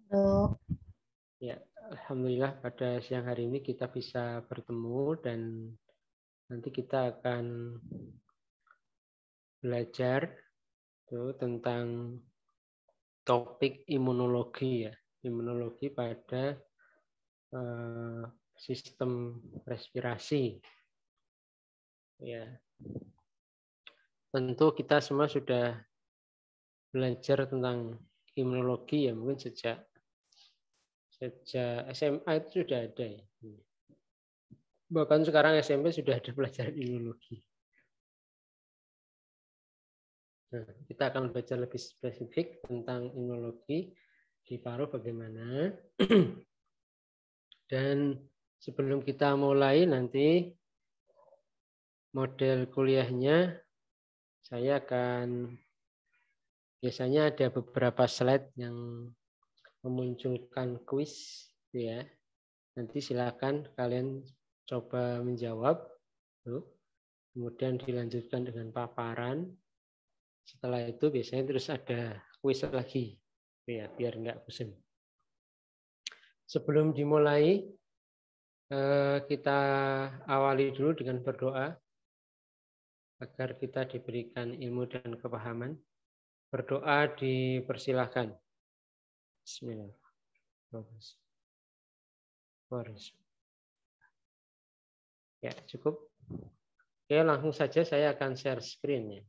Halo. Ya, alhamdulillah pada siang hari ini kita bisa bertemu dan nanti kita akan belajar tentang topik imunologi ya, imunologi pada sistem respirasi. Ya, tentu kita semua sudah belajar tentang imunologi ya, mungkin sejak SMA itu sudah ada ya. Bahkan sekarang SMP sudah ada pelajaran imunologi. Nah, kita akan belajar lebih spesifik tentang imunologi di paru bagaimana. Dan sebelum kita mulai nanti model kuliahnya, saya akan biasanya ada beberapa slide yang memunculkan kuis, ya. Nanti silakan kalian coba menjawab, kemudian dilanjutkan dengan paparan. Setelah itu biasanya terus ada kuis lagi, ya, biar nggak bosan. Sebelum dimulai, kita awali dulu dengan berdoa agar kita diberikan ilmu dan kepahaman. Berdoa dipersilahkan. Bismillahirrahmanirrahim. Ya, cukup. Oke, langsung saja saya akan share screen ya.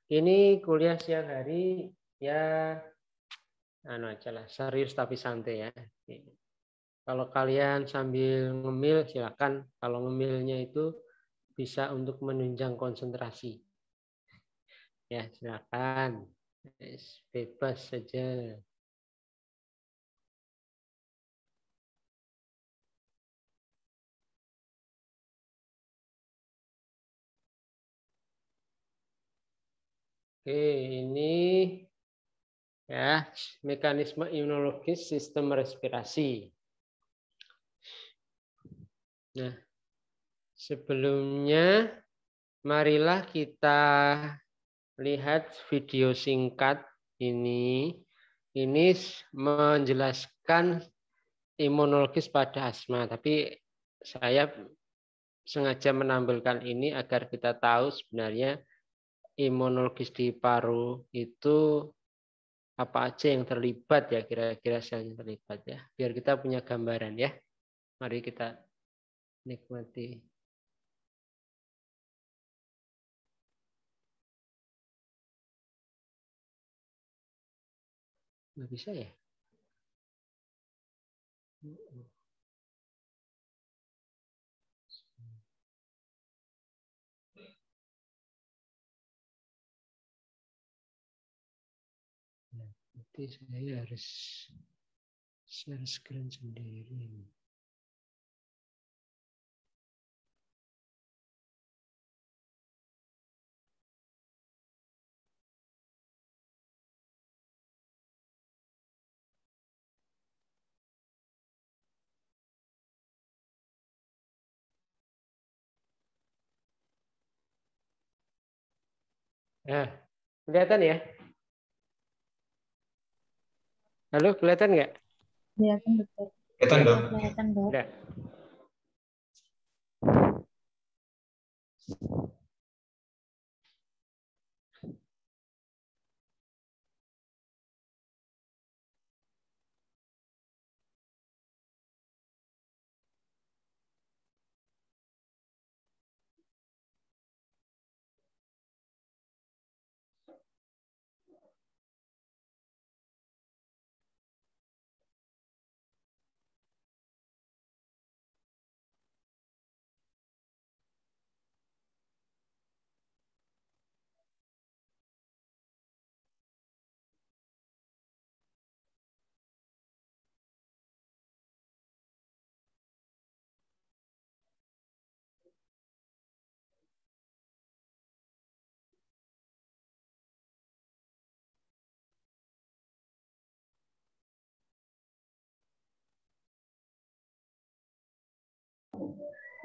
Ini kuliah siang hari ya, serius tapi santai ya. Kalau kalian sambil ngemil silakan. Kalau ngemilnya itu bisa untuk menunjang konsentrasi. Ya, silakan. Bebas saja. Oke, ini ya mekanisme imunologis sistem respirasi. Nah, sebelumnya marilah kita lihat video singkat ini. Ini menjelaskan imunologis pada asma, tapi saya sengaja menampilkan ini agar kita tahu sebenarnya imunologis di paru itu apa aja yang terlibat ya, kira-kira sel yang terlibat ya, biar kita punya gambaran ya. Mari kita nikmati. Nggak bisa ya? Nanti saya harus share screen sendiri. Nah, kelihatan ya? Halo, kelihatan nggak? Kelihatan betul. Kelihatan dong. Kelihatan dong. Udah.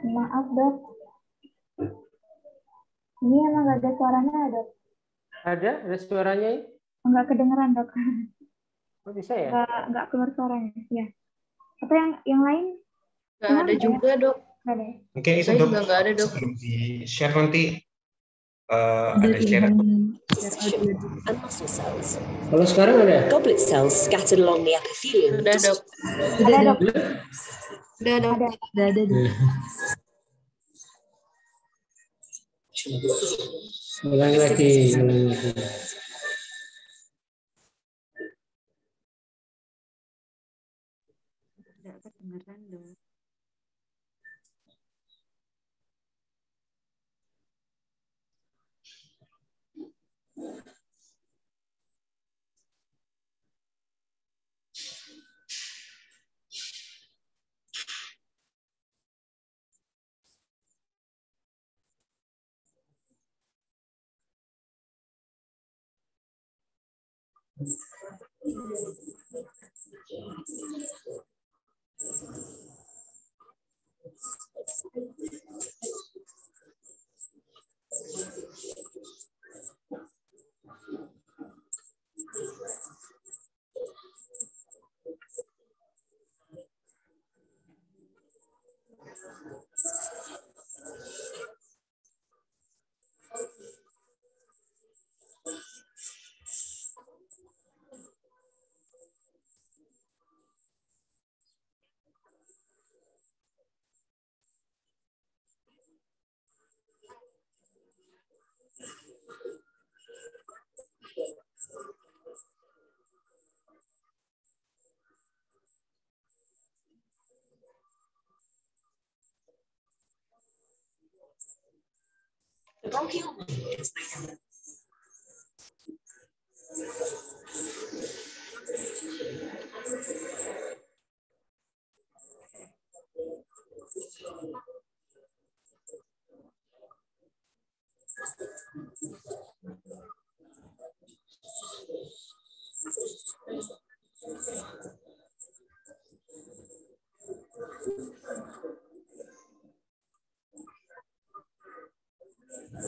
Maaf dok, ini emang gak ada suaranya dok? Ada suaranya? Enggak kedengeran dok. Oh, bisa ya? Nggak keluar suaranya. Ya. Apa yang lain? Nggak ada juga, Dok. Nggak ada. Mungkin itu Saya Dok, juga nggak ada, Dok. sebelum di share nanti ada share. Kalau sekarang ada? Goblet cells scattered along the epithelium. Udah, Dok. Ada, Dok. Udah, Dok. Ada. Ulangi lagi. Tidak kedengaran dong.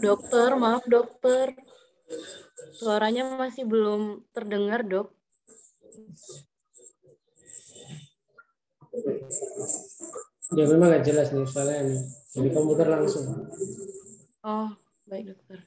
Dokter, maaf dokter. Suaranya masih belum terdengar, Dok. Ya memang nggak jelas nih soalnya nih. Jadi komputer langsung. Oh, baik dokter.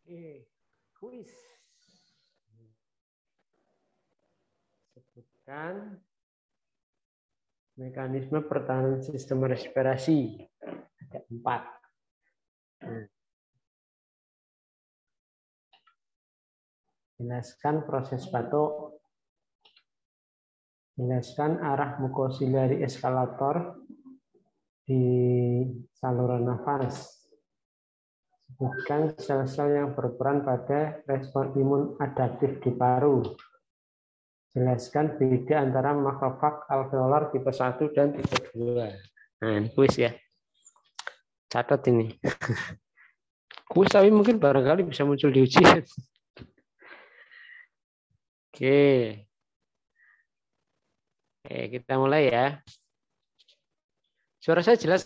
Oke, kuis. Sebutkan mekanisme pertahanan sistem respirasi. Ada 4. Jelaskan proses batuk. Jelaskan arah mukosilari eskalator di saluran nafas. Sebutkan sel-sel yang berperan pada respon imun adaptif di paru. Jelaskan beda antara makrofag alveolar tipe 1 dan tipe 2. Nah, ini kuis ya. Catat ini. Kuis tapi mungkin barangkali bisa muncul di ujian. Oke. Oke, kita mulai ya. Suara saya jelas?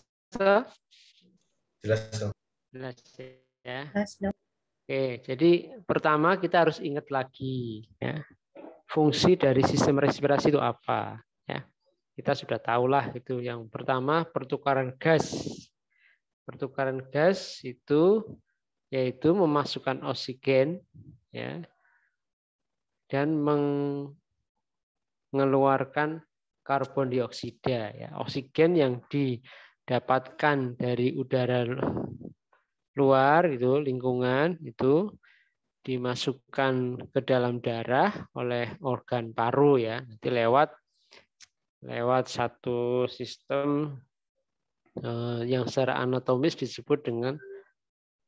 Jelas. Jelas ya. Jelas, Dok. Oke, jadi pertama kita harus ingat lagi ya. Fungsi dari sistem respirasi itu apa? Ya, kita sudah tahulah itu. Yang pertama pertukaran gas. Pertukaran gas itu yaitu memasukkan oksigen ya dan mengeluarkan karbon dioksida. Ya, oksigen yang didapatkan dari udara luar itu lingkungan itu dimasukkan ke dalam darah oleh organ paru ya, nanti lewat satu sistem yang secara anatomis disebut dengan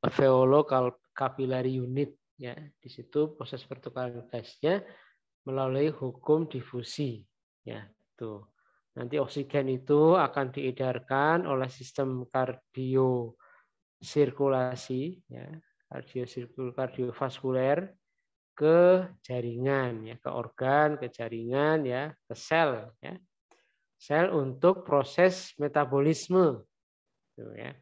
alveolo-capillary unit ya. Di situ proses pertukaran gasnya melalui hukum difusi ya. Tuh. Nanti oksigen itu akan diedarkan oleh sistem kardiosirkulasi ya. Kardiovaskuler ke jaringan ya, ke organ, ke jaringan ya, ke sel ya. Sel untuk proses metabolisme. Tuh, ya.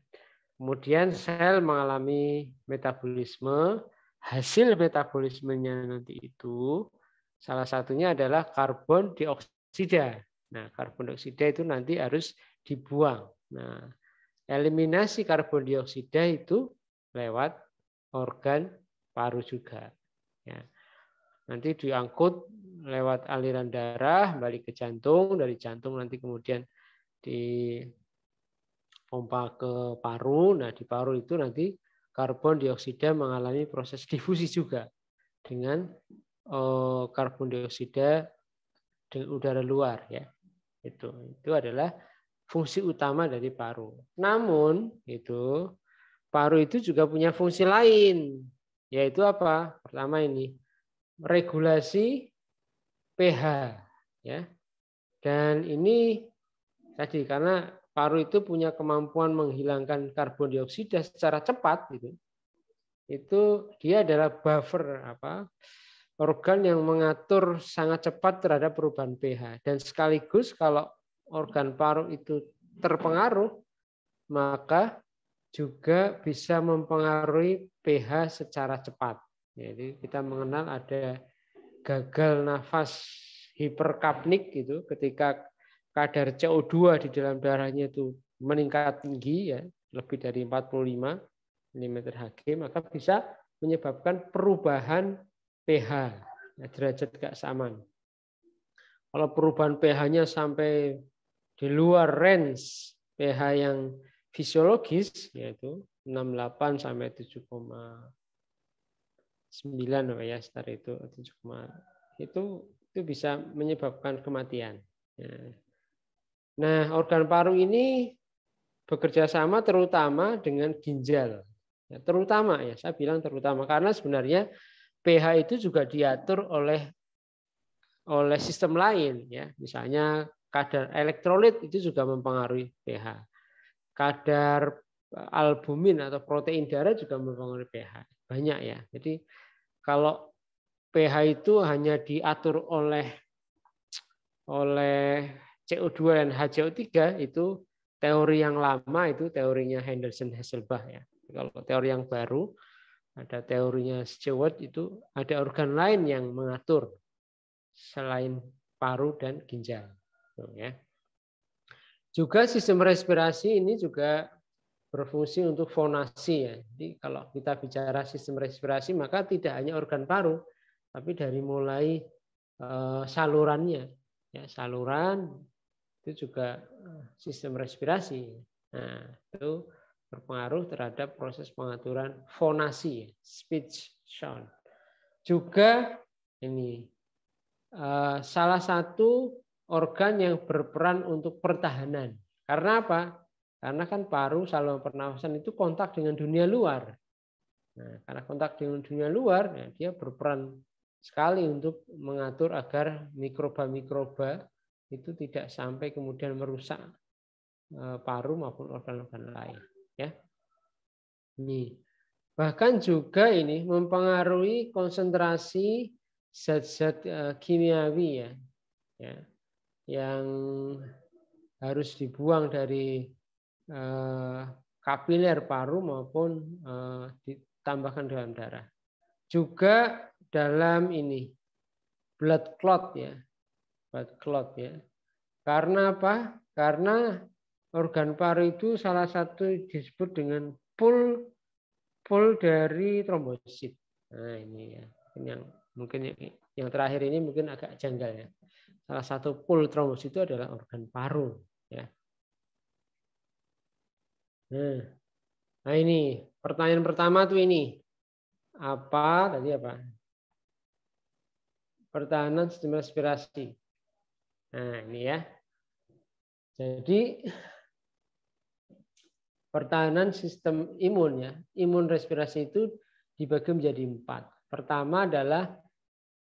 Kemudian sel mengalami metabolisme, hasil metabolismenya nanti itu salah satunya adalah karbon dioksida. Nah, karbon dioksida itu nanti harus dibuang. Nah, eliminasi karbon dioksida itu lewat organ paru juga. Ya. Nanti diangkut lewat aliran darah balik ke jantung, dari jantung nanti kemudian dipompa ke paru. Nah, di paru itu nanti karbon dioksida mengalami proses difusi juga dengan karbon dioksida dengan udara luar ya. Itu adalah fungsi utama dari paru. Namun itu paru itu juga punya fungsi lain, yaitu apa? Pertama ini regulasi pH, ya. Dan ini tadi karena paru itu punya kemampuan menghilangkan karbon dioksida secara cepat, itu dia adalah buffer organ yang mengatur sangat cepat terhadap perubahan pH. Dan sekaligus kalau organ paru itu terpengaruh, maka juga bisa mempengaruhi pH secara cepat. Jadi kita mengenal ada gagal nafas hiperkapnik gitu, ketika kadar CO2 di dalam darahnya itu meningkat tinggi ya, lebih dari 45 mmHg, maka bisa menyebabkan perubahan pH, ya, derajat keasaman. Kalau perubahan pH-nya sampai di luar range pH yang fisiologis, yaitu 68 sampai 7,9 ya, sekitar itu 7, itu bisa menyebabkan kematian. Nah, organ paru ini bekerja sama terutama dengan ginjal. Ya, terutama ya, saya bilang terutama karena sebenarnya pH itu juga diatur oleh sistem lain ya. Misalnya kadar elektrolit itu juga mempengaruhi pH. Kadar albumin atau protein darah juga mempengaruhi pH. Banyak ya. Jadi kalau pH itu hanya diatur oleh CO2 dan HCO3 itu teori yang lama, itu teorinya Henderson-Hasselbalch ya. Kalau teori yang baru ada teorinya Stewart, itu ada organ lain yang mengatur selain paru dan ginjal. Ya. Juga sistem respirasi ini juga berfungsi untuk fonasi ya. Jadi kalau kita bicara sistem respirasi maka tidak hanya organ paru, tapi dari mulai salurannya, ya saluran itu juga sistem respirasi. Nah itu berpengaruh terhadap proses pengaturan fonasi, speech sound. Juga ini salah satu organ yang berperan untuk pertahanan. Karena apa? Karena kan paru, saluran pernafasan itu kontak dengan dunia luar. Nah, karena kontak dengan dunia luar, ya, dia berperan sekali untuk mengatur agar mikroba-mikroba itu tidak sampai kemudian merusak paru maupun organ-organ lain. Ya. Ini. Bahkan juga ini mempengaruhi konsentrasi zat-zat kimiawi ya, yang harus dibuang dari kapiler paru maupun ditambahkan dalam darah. Juga dalam ini blood clot ya, blood clot ya. Karena apa? Karena organ paru itu salah satu disebut dengan pool dari trombosit. Nah ini ya, mungkin yang terakhir ini mungkin agak janggal ya. Salah satu pool trombosit itu adalah organ paru ya. Nah ini pertanyaan pertama tuh ini apa tadi apa? Pertahanan sistem respirasi. Nah ini ya. Jadi pertahanan sistem imun ya, imun respirasi itu dibagi menjadi 4. Pertama adalah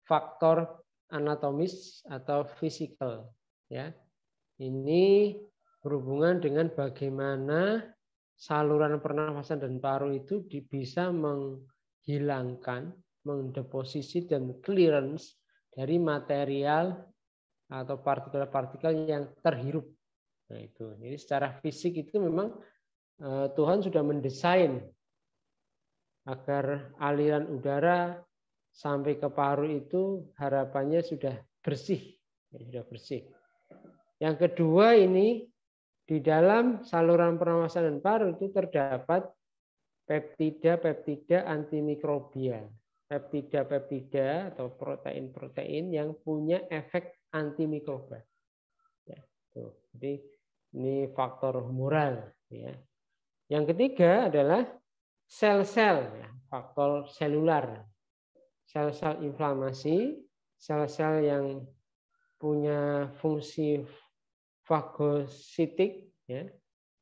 faktor anatomis atau fisikal ya. Ini berhubungan dengan bagaimana saluran pernafasan dan paru itu bisa menghilangkan, mendeposisi dan clearance dari material atau partikel-partikel yang terhirup. Nah itu. Jadi secara fisik itu memang Tuhan sudah mendesain agar aliran udara sampai ke paru itu harapannya sudah bersih, sudah bersih. Yang kedua ini di dalam saluran pernafasan dan paru itu terdapat peptida antimikrobial, peptida atau protein-protein yang punya efek antimikroba. Ya, tuh. Jadi ini faktor humoral. Ya. Yang ketiga adalah sel-sel, ya, faktor selular, sel-sel inflamasi, sel-sel yang punya fungsi fagositik, ya,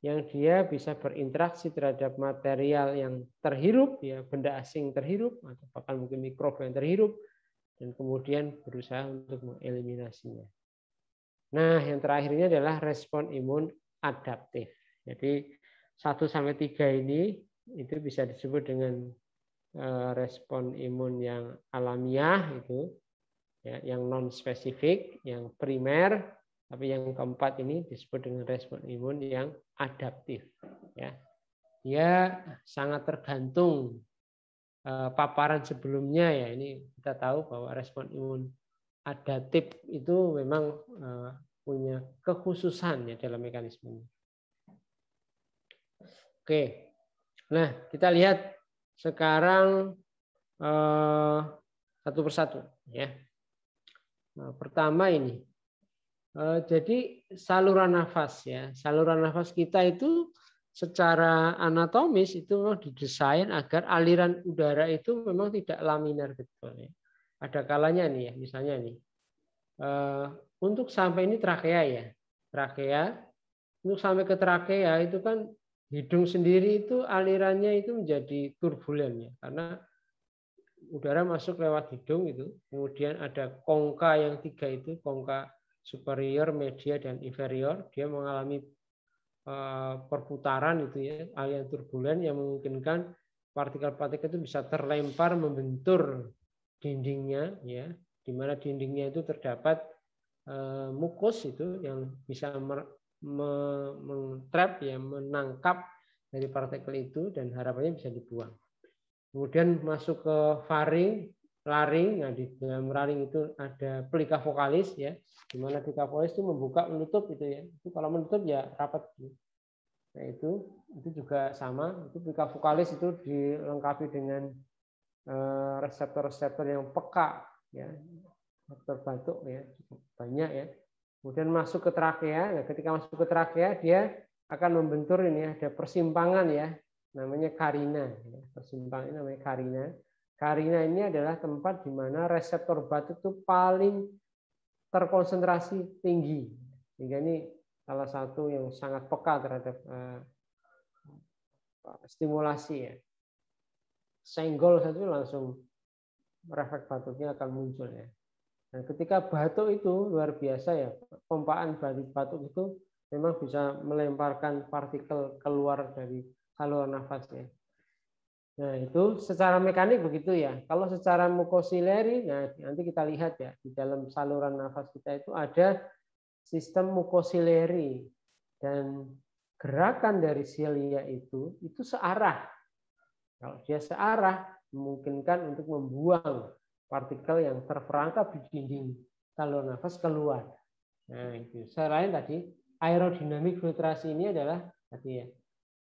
yang dia bisa berinteraksi terhadap material yang terhirup, ya, benda asing terhirup, atau bahkan mungkin mikroba yang terhirup, dan kemudian berusaha untuk mengeliminasinya. Nah, yang terakhir ini adalah respon imun adaptif. Jadi 1-3 ini itu bisa disebut dengan respon imun yang alamiah itu, ya, yang non spesifik, yang primer, tapi yang keempat ini disebut dengan respon imun yang adaptif. Ya, dia sangat tergantung paparan sebelumnya ya. Ini kita tahu bahwa respon imun adaptif itu memang punya kekhususan ya dalam mekanisme ini. Oke, nah kita lihat sekarang satu persatu ya. Nah, pertama ini, jadi saluran nafas ya, saluran nafas kita itu secara anatomis itu memang didesain agar aliran udara itu memang tidak laminar betul ya. Ada kalanya nih ya, misalnya nih, untuk sampai ini trakea ya, trakea, untuk sampai ke trakea itu kan hidung sendiri itu alirannya itu menjadi turbulen ya, karena udara masuk lewat hidung itu, kemudian ada kongka yang 3 itu, kongka superior, media, dan inferior, dia mengalami perputaran itu ya, aliran turbulen yang memungkinkan partikel-partikel itu bisa terlempar membentur dindingnya ya, di mana dindingnya itu terdapat mukus itu yang bisa mentrap ya, menangkap dari partikel itu dan harapannya bisa dibuang. Kemudian masuk ke faring, laring. Nah, di dalam laring itu ada pelika vokalis ya, di mana pelika vokalis itu membuka menutup itu ya. Itu kalau menutup ya rapat. Nah, itu juga sama. Itu pika vokalis itu dilengkapi dengan reseptor-reseptor yang peka, ya, reseptor batuk ya, cukup banyak ya. Kemudian masuk ke trakea. Nah, ketika masuk ke trakea dia akan membentur ini ada persimpangan ya, namanya karina. Persimpangan ini namanya karina. Karina ini adalah tempat di mana reseptor batuk itu paling terkonsentrasi tinggi. Sehingga ini salah satu yang sangat peka terhadap stimulasi ya. Senggol satu langsung refleks batuknya akan muncul ya. Dan ketika batuk itu luar biasa ya, pompaan batuk itu memang bisa melemparkan partikel keluar dari saluran nafasnya. Nah, itu secara mekanik begitu ya. Kalau secara mukosileri, nah nanti kita lihat ya, di dalam saluran nafas kita itu ada sistem mukosileri dan gerakan dari silia itu searah. Kalau dia searah, memungkinkan untuk membuang partikel yang terperangkap di dinding saluran nafas keluar. Nah, itu. Selain tadi, aerodinamik filtrasi ini adalah tadi ya,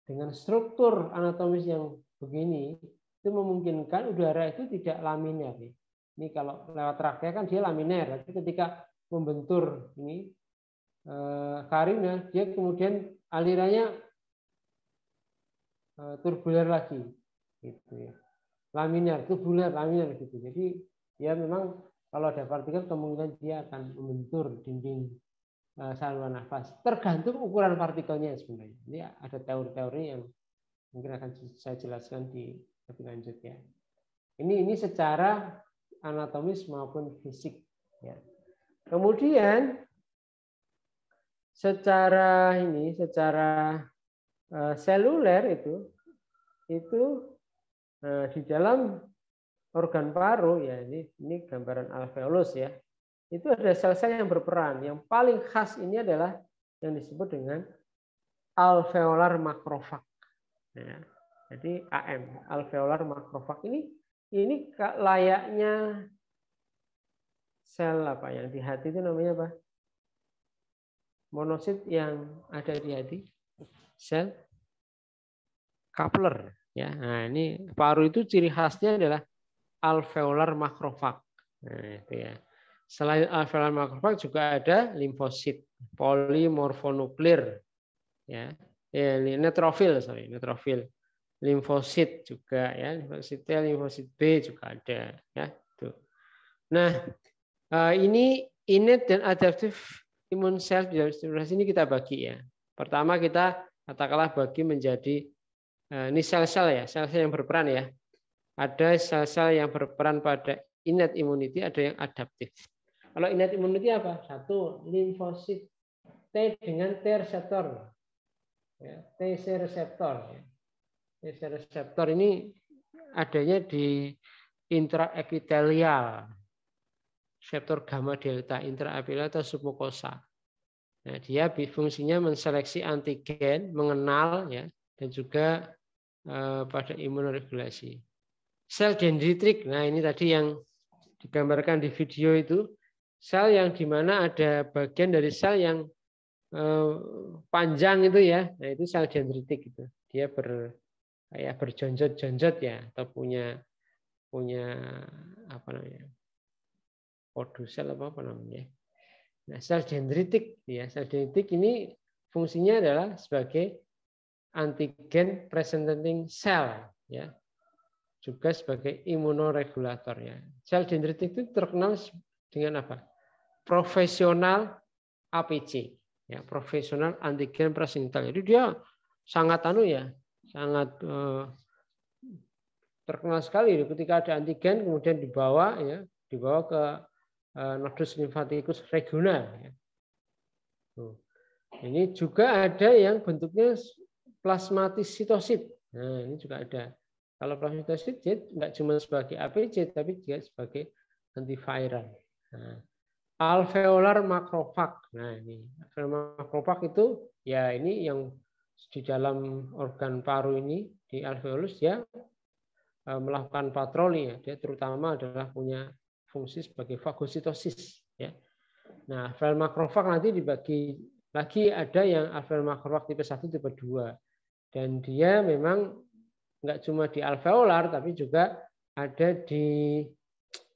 dengan struktur anatomis yang begini, itu memungkinkan udara itu tidak laminer. Ini kalau lewat trakea kan dia laminer, tapi ketika membentur ini karina, dia kemudian alirannya turbuler lagi, gitu ya. Laminar, tubular, laminar gitu. Jadi ya memang kalau ada partikel kemungkinan dia akan membentur dinding saluran nafas. Tergantung ukuran partikelnya sebenarnya. Ini ada teori-teori yang mungkin akan saya jelaskan di lebih lanjut ya. Ini secara anatomis maupun fisik ya. Kemudian secara seluler itu di dalam organ paru ya, ini gambaran alveolus ya. Itu ada sel-sel yang berperan. Yang paling khas ini adalah yang disebut dengan alveolar makrofag. Ya, jadi AM, alveolar makrofag ini layaknya sel apa yang di hati itu namanya apa? Monosit yang ada di hati, sel Kapler. Ya, nah ini paru itu ciri khasnya adalah alveolar makrofag. Nah, itu ya. Selain alveolar makrofag juga ada limfosit, polimorfonuklir, ya, neutrofil, limfosit juga ya, limfosit T, limfosit B juga ada, ya. Tuh. Nah, ini innate dan adaptive immune cell di dalam stimulasi ini kita bagi ya. Pertama kita katakanlah bagi menjadi ini sel-sel ya, sel-sel yang berperan ya. Ada sel-sel yang berperan pada innate immunity, ada yang adaptif. Kalau innate immunity apa? Satu, limfosit T dengan T reseptor. Ya, TC reseptor. TC reseptor ini adanya di intraepitelial. Reseptor gamma delta intraepitelial atau submukosa. Nah, dia fungsinya menseleksi antigen, mengenal ya, dan juga pada imunoregulasi. Sel dendritrik, nah ini tadi yang digambarkan di video itu, sel yang dimana ada bagian dari sel yang panjang itu ya, nah itu sel dendritik itu. Dia berjonjot-jonjot ya, atau punya apa namanya, podusel apa namanya. Nah sel dendritik ya, sel dendritik ini fungsinya adalah sebagai antigen presenting cell ya, juga sebagai imunoregulator ya. Sel dendritik itu terkenal dengan apa? Profesional APC ya, profesional antigen presenting cell. Jadi dia sangat sangat terkenal sekali ketika ada antigen kemudian dibawa ke nodus limfatikus regional ya. Ini juga ada yang bentuknya plasmatisitosit. Nah, ini juga ada. Kalau plasmatisitosit dia nggak cuma sebagai APC, tapi juga sebagai antiviral. Nah, alveolar makrofag. Nah, ini alveolar makrofag itu ya ini yang di dalam organ paru ini di alveolus ya melakukan patroli ya. Dia terutama adalah punya fungsi sebagai fagositosis ya. Nah, alveolar makrofag nanti dibagi lagi ada yang alveolar makrovag tipe 1, tipe 2. Dan dia memang nggak cuma di alveolar, tapi juga ada di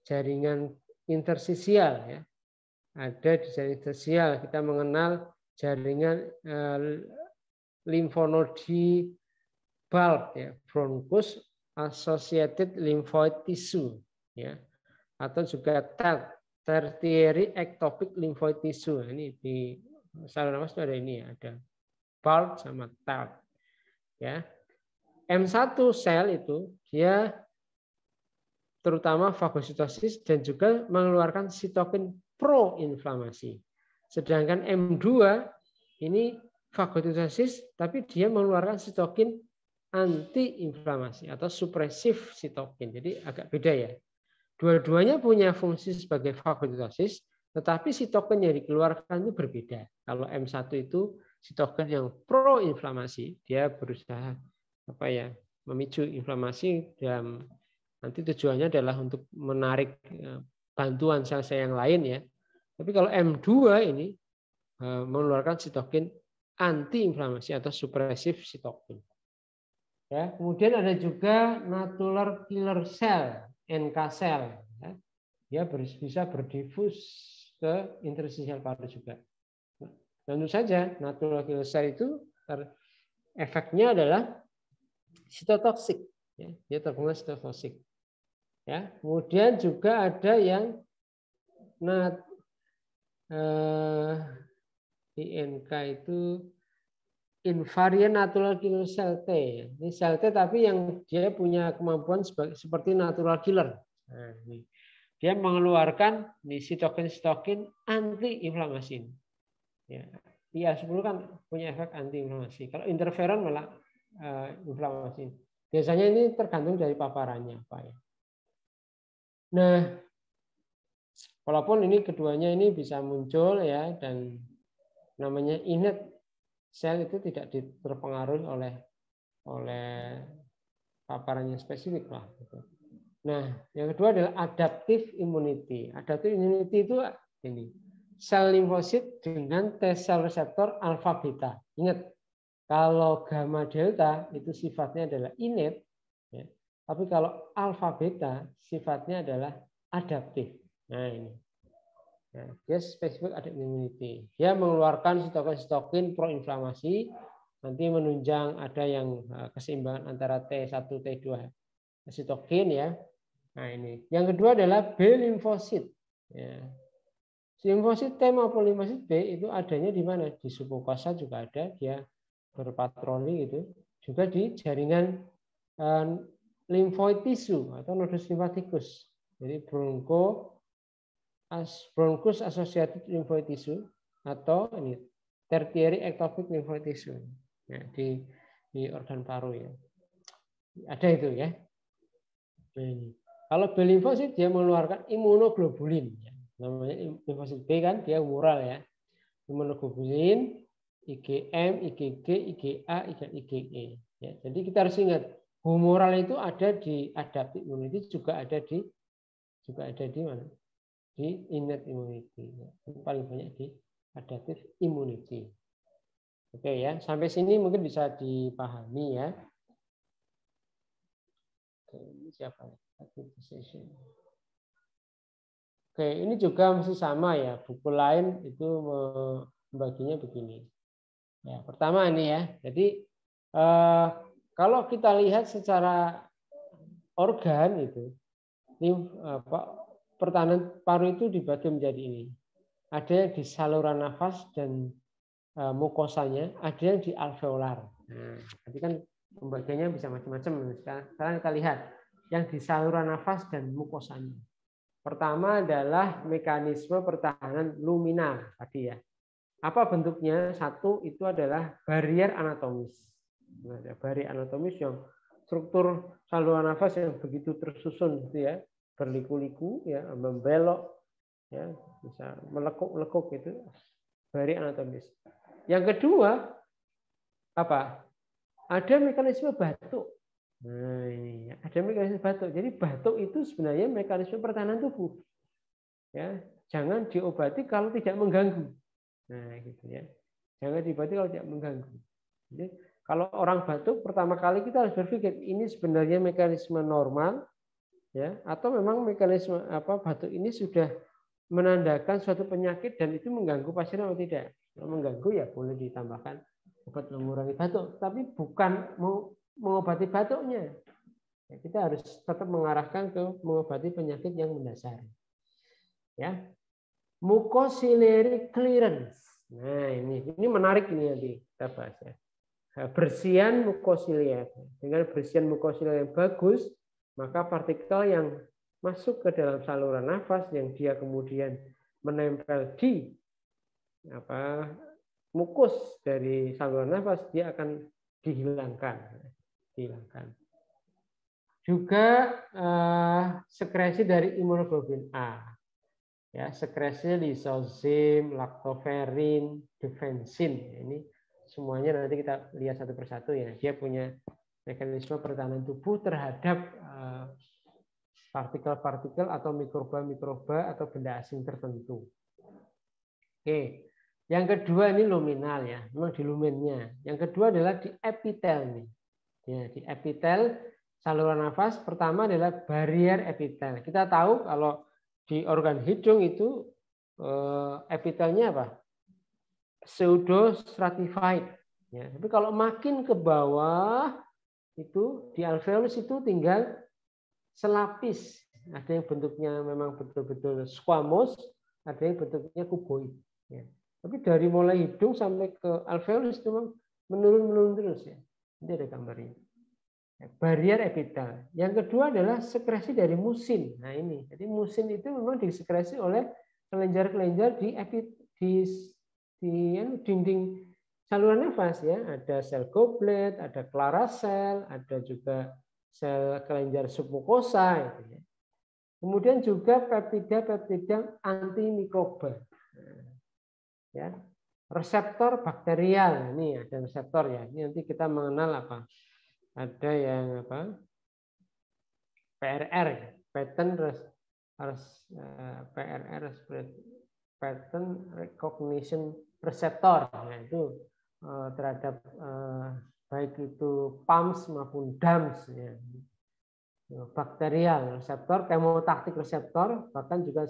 jaringan interstisial. Ya. Ada di jaringan interstisial. Kita mengenal jaringan limfonodi bulb, ya, bronchus associated lymphoid tissue, ya, atau juga TELT, tertiary ectopic lymphoid tissue. Ini di saluran nafas itu ada ini, ya, ada bulb sama TELT, ya. M1 sel itu dia terutama fagositosis dan juga mengeluarkan sitokin pro-inflamasi. Sedangkan M2 ini fagositosis tapi dia mengeluarkan sitokin anti-inflamasi atau supresif sitokin. Jadi agak beda ya. Dua-duanya punya fungsi sebagai fagositosis, tetapi sitokin yang dikeluarkan itu berbeda. Kalau M1 itu sitokin yang pro-inflamasi, dia berusaha memicu inflamasi dan nanti tujuannya adalah untuk menarik bantuan sel-sel yang lain ya. Tapi kalau M2 ini mengeluarkan sitokin anti-inflamasi atau supresif sitokin. Ya, kemudian ada juga natural killer cell, NK cell. Ya. Dia bisa berdifus ke interstisial paru juga. Tentu saja natural killer cell itu efeknya adalah sitotoksik. Ya. Dia terkena sitotoksik. Ya. Kemudian juga ada yang INK itu invariant natural killer cell T. Ini sel T tapi yang dia punya kemampuan seperti natural killer. Nah, ini. Dia mengeluarkan sitokin anti-inflamasi. Ya. IL-10 kan punya efek anti-inflamasi. Kalau interferon malah inflamasi. Biasanya ini tergantung dari paparannya. Nah, walaupun ini keduanya ini bisa muncul ya dan namanya innate sel itu tidak terpengaruhi oleh paparan yang spesifik lah. Nah, yang kedua adalah adaptive immunity. Adaptive immunity itu ini sel limfosit dengan T sel reseptor alfa beta. Ingat, kalau gamma delta itu sifatnya adalah innate, ya. Tapi kalau alfa beta sifatnya adalah adaptif. Nah ini. Nah, dia spesifik adaptive immunity. Dia mengeluarkan sitokin proinflamasi, nanti menunjang ada yang keseimbangan antara T1, T2 sitokin ya. Nah ini. Yang kedua adalah B limfosit. Ya. Limfosit T maupun limfosit B itu adanya di mana? Di submukosa juga ada, dia berpatroli gitu. Juga di jaringan lymphoid tissue atau nodus lymphaticus. Jadi bronchus associated lymphoid tissue atau ini tertiary ectopic lymphoid tissue ya, di organ paru ya. Ada itu ya. Nah, ini. Kalau B limfosit dia mengeluarkan imunoglobulin ya. Namanya limfosit B kan dia humoral ya. Imunoglobulin, IgM, IgG, IgA, IgE ya. Jadi kita harus ingat humoral itu ada di adaptive immunity juga ada di mana? Di innate immunity. Paling banyak di adaptive immunity. Oke ya, sampai sini mungkin bisa dipahami ya. Oke, ini siapa ya? Oke, ini juga masih sama ya. Buku lain itu membaginya begini. Ya, pertama ini ya. Jadi kalau kita lihat secara organ itu, pertahanan paru itu dibagi menjadi ini. Ada yang di saluran nafas dan mukosanya, ada yang di alveolar. Nah, nanti kan pembagiannya bisa macam-macam. Sekarang kita lihat yang di saluran nafas dan mukosanya. Pertama adalah mekanisme pertahanan luminal tadi ya. Apa bentuknya? Satu itu adalah barier anatomis. Ada barier anatomis yang struktur saluran nafas yang begitu tersusun gitu ya. Berliku-liku ya, membelok ya, bisa melekuk-lekuk itu barier anatomis. Yang kedua apa? Ada mekanisme batuk. Nah, ini ada mekanisme batuk. Jadi batuk itu sebenarnya mekanisme pertahanan tubuh. Ya, jangan diobati kalau tidak mengganggu. Nah, gitu ya. Jangan diobati kalau tidak mengganggu. Jadi, kalau orang batuk pertama kali kita harus berpikir ini sebenarnya mekanisme normal, ya, atau memang mekanisme batuk ini sudah menandakan suatu penyakit dan itu mengganggu pasien atau tidak. Kalau mengganggu ya boleh ditambahkan obat mengurangi batuk, tapi bukan mengobati batuknya. Ya, kita harus tetap mengarahkan ke mengobati penyakit yang mendasar. Ya, mucociliary clearance. Nah ini menarik ini nanti kita bahas ya. Bersihan mukosilia. Dengan bersihan mukosilia yang bagus, maka partikel yang masuk ke dalam saluran nafas yang dia kemudian menempel di mukus dari saluran nafas, dia akan dihilangkan. Juga sekresi dari imunoglobulin A. Ya, sekresi lisozim, laktoferin, defensin. Ini semuanya nanti kita lihat satu persatu ya. Dia punya mekanisme pertahanan tubuh terhadap partikel-partikel atau mikroba-mikroba atau benda asing tertentu. Oke. Yang kedua ini luminal ya, memang di lumennya. Yang kedua adalah di epitel nih. Ya, di epitel saluran nafas pertama adalah barier epitel. Kita tahu kalau di organ hidung itu epitelnya apa? Pseudo stratified. Ya, tapi kalau makin ke bawah itu di alveolus itu tinggal selapis. Ada yang bentuknya memang betul-betul squamous, ada yang bentuknya kuboid. Ya. Tapi dari mulai hidung sampai ke alveolus itu memang menurun terus ya. Ini ada gambarnya. Barier epitel. Yang kedua adalah sekresi dari musin. Nah ini, jadi musin itu memang disekresi oleh kelenjar-kelenjar di dinding saluran nafas ya. Ada sel goblet, ada Clara sel, ada juga sel kelenjar submukosa. Gitu ya. Kemudian juga peptida antimikroba. Ya, reseptor bakterial. Ini ada reseptor ya. Ini nanti kita mengenal apa? Ada yang apa? PRR, pattern recognition receptor. Nah, itu terhadap baik itu PAMS maupun DAMS ya. Bakterial reseptor, kemotaktik reseptor, bahkan juga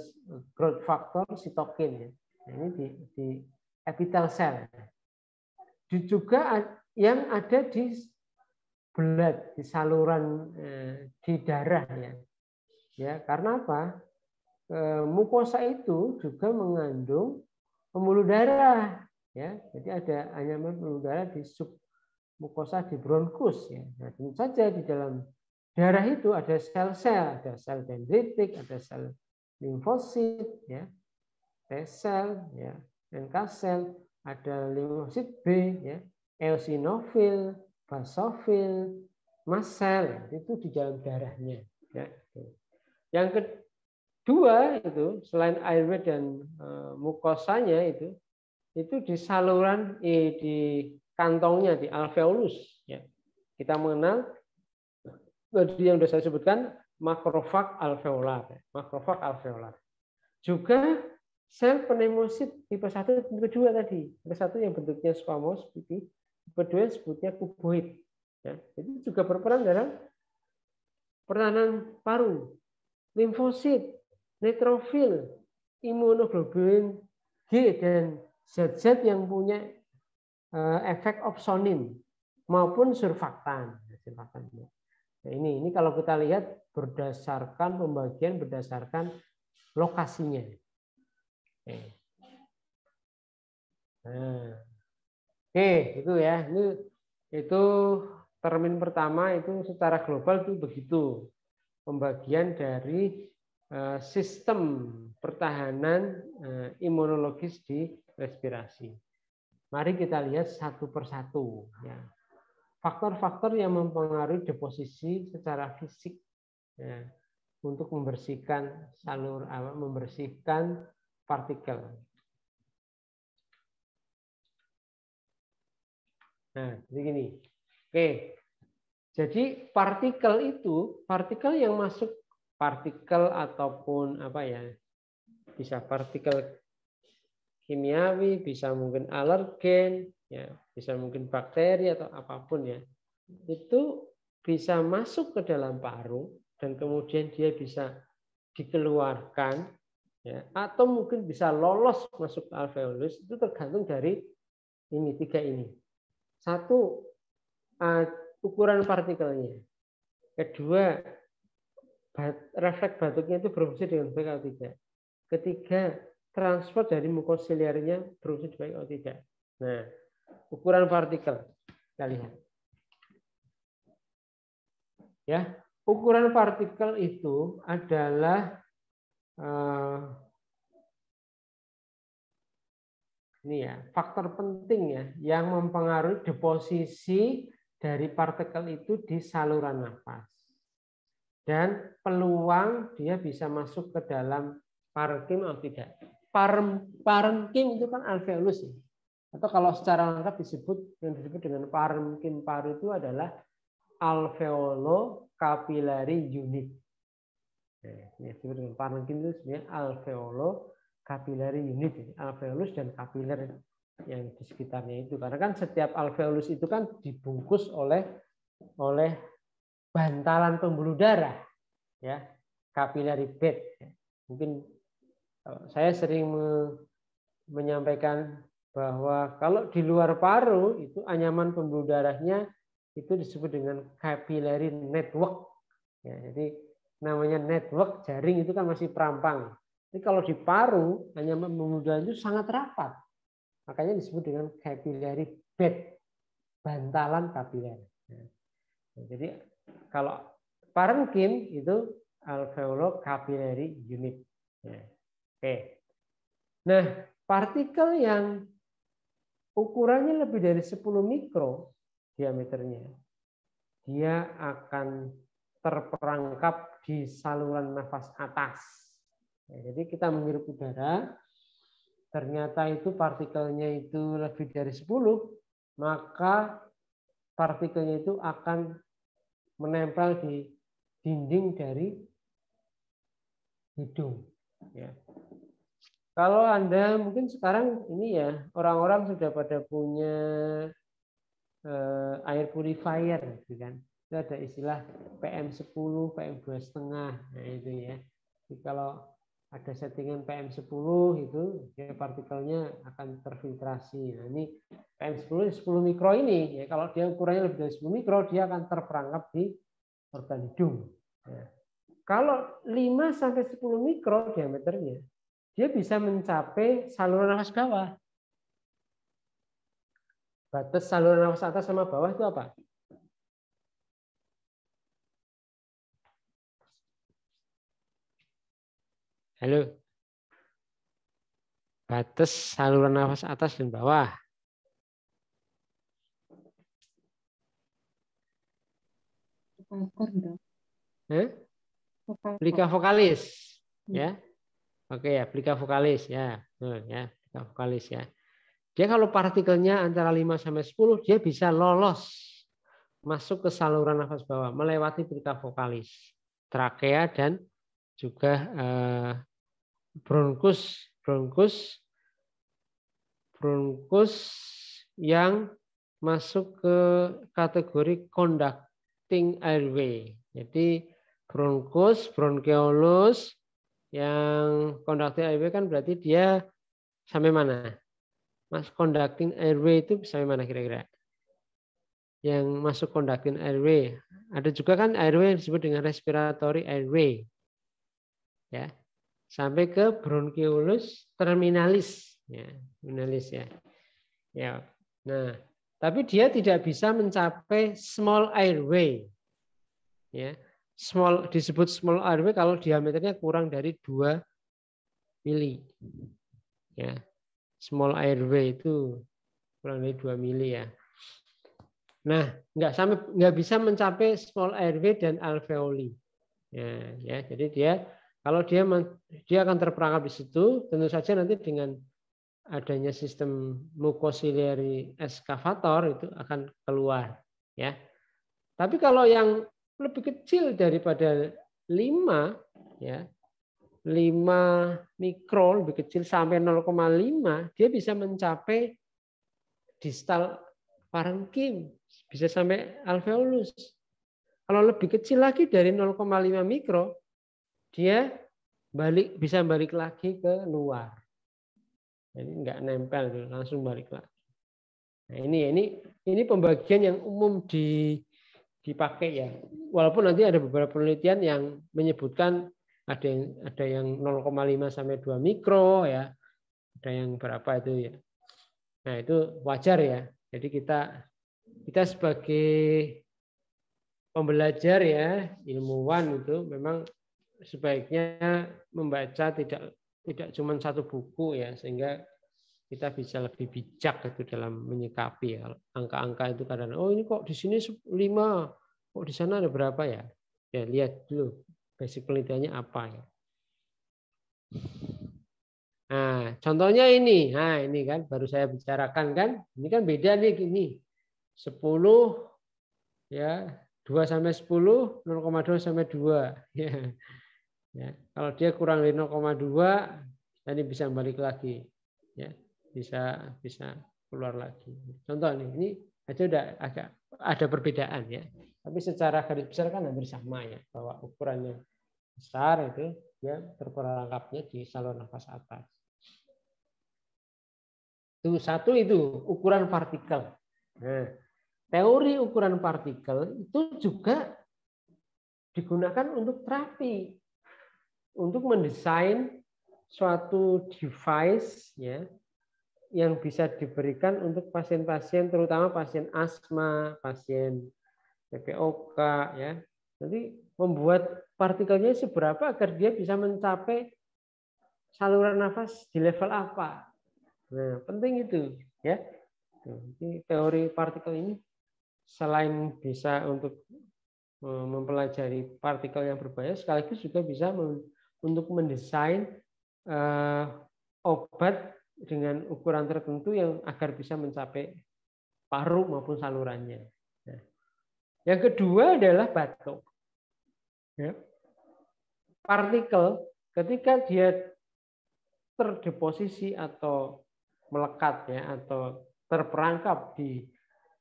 growth factor sitokin ya. Ini di epitel sel. Juga yang ada di blood, di saluran di darah ya. Ya, karena apa? Mukosa itu juga mengandung pembuluh darah ya. Jadi ada hanya pembuluh darah di submukosa di bronkus ya. Nah, tentu saja di dalam darah itu ada sel-sel, ada sel dendritik, ada sel limfosit ya. T-sel ya, NK sel, ada limfosit B ya, eosinofil, basofil, mast cell itu di dalam darahnya. Ya. Yang kedua itu selain airway dan mukosanya itu di saluran di kantongnya di alveolus. Ya. Kita mengenal tadi yang sudah saya sebutkan makrofag alveolar. Makrofag alveolar. Juga sel pneumosit tipe 1 tipe 2 tadi. Tipe 1 yang bentuknya squamous pipih. Tipe 2 sebutnya kuboid. Ya, itu juga berperan dalam pertahanan paru, limfosit, neutrofil, imunoglobulin G dan zat-zat yang punya efek opsonin maupun surfaktan. Nah, ini kalau kita lihat berdasarkan pembagian berdasarkan lokasinya. Nah. Oke, itu ya. Itu termin pertama itu secara global itu begitu. Pembagian dari sistem pertahanan imunologis di respirasi. Mari kita lihat satu persatu. Ya. Faktor-faktor yang mempengaruhi deposisi secara fisik ya, untuk membersihkan membersihkan partikel. Nah, begini. Oke. Jadi partikel itu, partikel yang masuk, partikel ataupun apa ya, bisa partikel kimiawi, bisa mungkin alergen, ya, bisa mungkin bakteri atau apapun ya. Itu bisa masuk ke dalam paru dan kemudian dia bisa dikeluarkan, ya, atau mungkin bisa lolos masuk ke alveolus. Itu tergantung dari ini, tiga ini. Satu, ukuran partikelnya. Kedua, refleks batuknya itu berfungsi dengan baik atau tidak. Ketiga, transport dari mukosiliarnya berfungsi baik atau tidak. Nah, ukuran partikel kita lihat. Ya, ukuran partikel itu adalah ini ya, faktor penting ya yang mempengaruhi deposisi dari partikel itu di saluran nafas. Dan peluang dia bisa masuk ke dalam parenkim atau tidak. Parenkim itu kan alveolus. Atau kalau secara lengkap yang disebut dengan parenkim paru itu adalah alveolo-capillary unit. Yang disebut dengan parenkim itu sebenarnya alveolo-capillary unit. Alveolus dan kapiler yang di sekitarnya itu. Karena kan setiap alveolus itu kan dibungkus oleh bantalan pembuluh darah, ya, capillary bed. Mungkin saya sering menyampaikan bahwa kalau di luar paru itu anyaman pembuluh darahnya itu disebut dengan capillary network. Ya, jadi namanya network jaring itu kan masih perampang. Jadi kalau di paru anyaman pembuluh darah itu sangat rapat, makanya disebut dengan capillary bed, bantalan kapiler. Jadi kalau parenkim itu alveolo-capillary unit. Oke. Nah, partikel yang ukurannya lebih dari 10 mikro diameternya, dia akan terperangkap di saluran nafas atas. Jadi kita menghirup udara, ternyata itu partikelnya itu lebih dari 10, maka partikelnya itu akan menempel di dinding dari hidung. Ya. Kalau Anda mungkin sekarang ini ya orang-orang sudah pada punya air purifier, gitu kan? Itu ada istilah PM10, PM2,5, nah itu ya. Jadi kalau ada settingan PM10 itu ya partikelnya akan terfiltrasi. Nah ini PM10 10 mikro ini ya kalau dia ukurannya lebih dari 10 mikro dia akan terperangkap di organ hidung. Nah, kalau 5 sampai 10 mikro diameternya dia bisa mencapai saluran nafas bawah. Batas saluran nafas atas sama bawah itu apa? Halo. Batas saluran nafas atas dan bawah. Plika vokalis, ya. Oke ya, plika vokalis ya. Ya, plika vokalis ya. Dia kalau partikelnya antara 5 sampai 10 dia bisa lolos masuk ke saluran nafas bawah melewati plika vokalis, trakea dan juga bronkus yang masuk ke kategori conducting airway. Jadi bronkeolus yang conducting airway kan berarti dia sampai mana? Mas conducting airway itu sampai mana kira-kira? Yang masuk conducting airway. Ada juga kan airway yang disebut dengan respiratory airway. Ya. Sampai ke bronkeolus terminalis ya, terminalis ya. Ya. Nah, tapi dia tidak bisa mencapai small airway. Ya. Disebut small airway kalau diameternya kurang dari 2 mili. Ya. Small airway itu kurang dari 2 mili ya. Nah, nggak bisa mencapai small airway dan alveoli. Ya, jadi kalau dia akan terperangkap di situ, tentu saja nanti dengan adanya sistem mukosiliary excavator itu akan keluar, ya. Tapi kalau yang lebih kecil daripada 5, ya, mikro, lebih kecil sampai 0,5, dia bisa mencapai distal parenkim, bisa sampai alveolus. Kalau lebih kecil lagi dari 0,5 mikro, dia bisa balik lagi ke luar. Jadi nggak nempel, langsung balik lagi. Nah, ini pembagian yang umum dipakai ya. Walaupun nanti ada beberapa penelitian yang menyebutkan ada yang 0,5 sampai 2 mikro ya. Ada yang berapa itu ya. Nah, itu wajar ya. Jadi kita sebagai pembelajar ya, ilmuwan itu memang sebaiknya membaca tidak cuma satu buku ya, sehingga kita bisa lebih bijak itu dalam menyikapi ya. Angka-angka itu kadang ini kok di sini 5, kok di sana ada berapa ya? Ya lihat dulu basic penelitiannya apa ya. Nah, contohnya ini. Nah, ini kan baru saya bicarakan kan. Ini kan beda nih ini. 10 ya, 2 sampai 10, 0,2 sampai 2. Ya. Ya, kalau dia kurang dari 0,2, ini bisa balik lagi. Ya, bisa keluar lagi. Contoh ini aja udah agak ada perbedaan ya. Tapi secara garis besar kan hampir sama ya, bahwa ukurannya besar itu ya terperangkapnya di saluran nafas atas. Itu satu itu ukuran partikel. Nah, teori ukuran partikel itu juga digunakan untuk terapi, untuk mendesain suatu device ya yang bisa diberikan untuk pasien-pasien, terutama pasien asma, pasien PPOK ya. Jadi membuat partikelnya seberapa agar dia bisa mencapai saluran nafas di level apa. Nah, penting itu ya. Jadi teori partikel ini selain bisa untuk mempelajari partikel yang berbahaya, sekaligus juga bisa untuk mendesain obat dengan ukuran tertentu yang agar bisa mencapai paru maupun salurannya. Nah, yang kedua adalah batuk. Ya. Partikel ketika dia terdeposisi atau melekat ya atau terperangkap di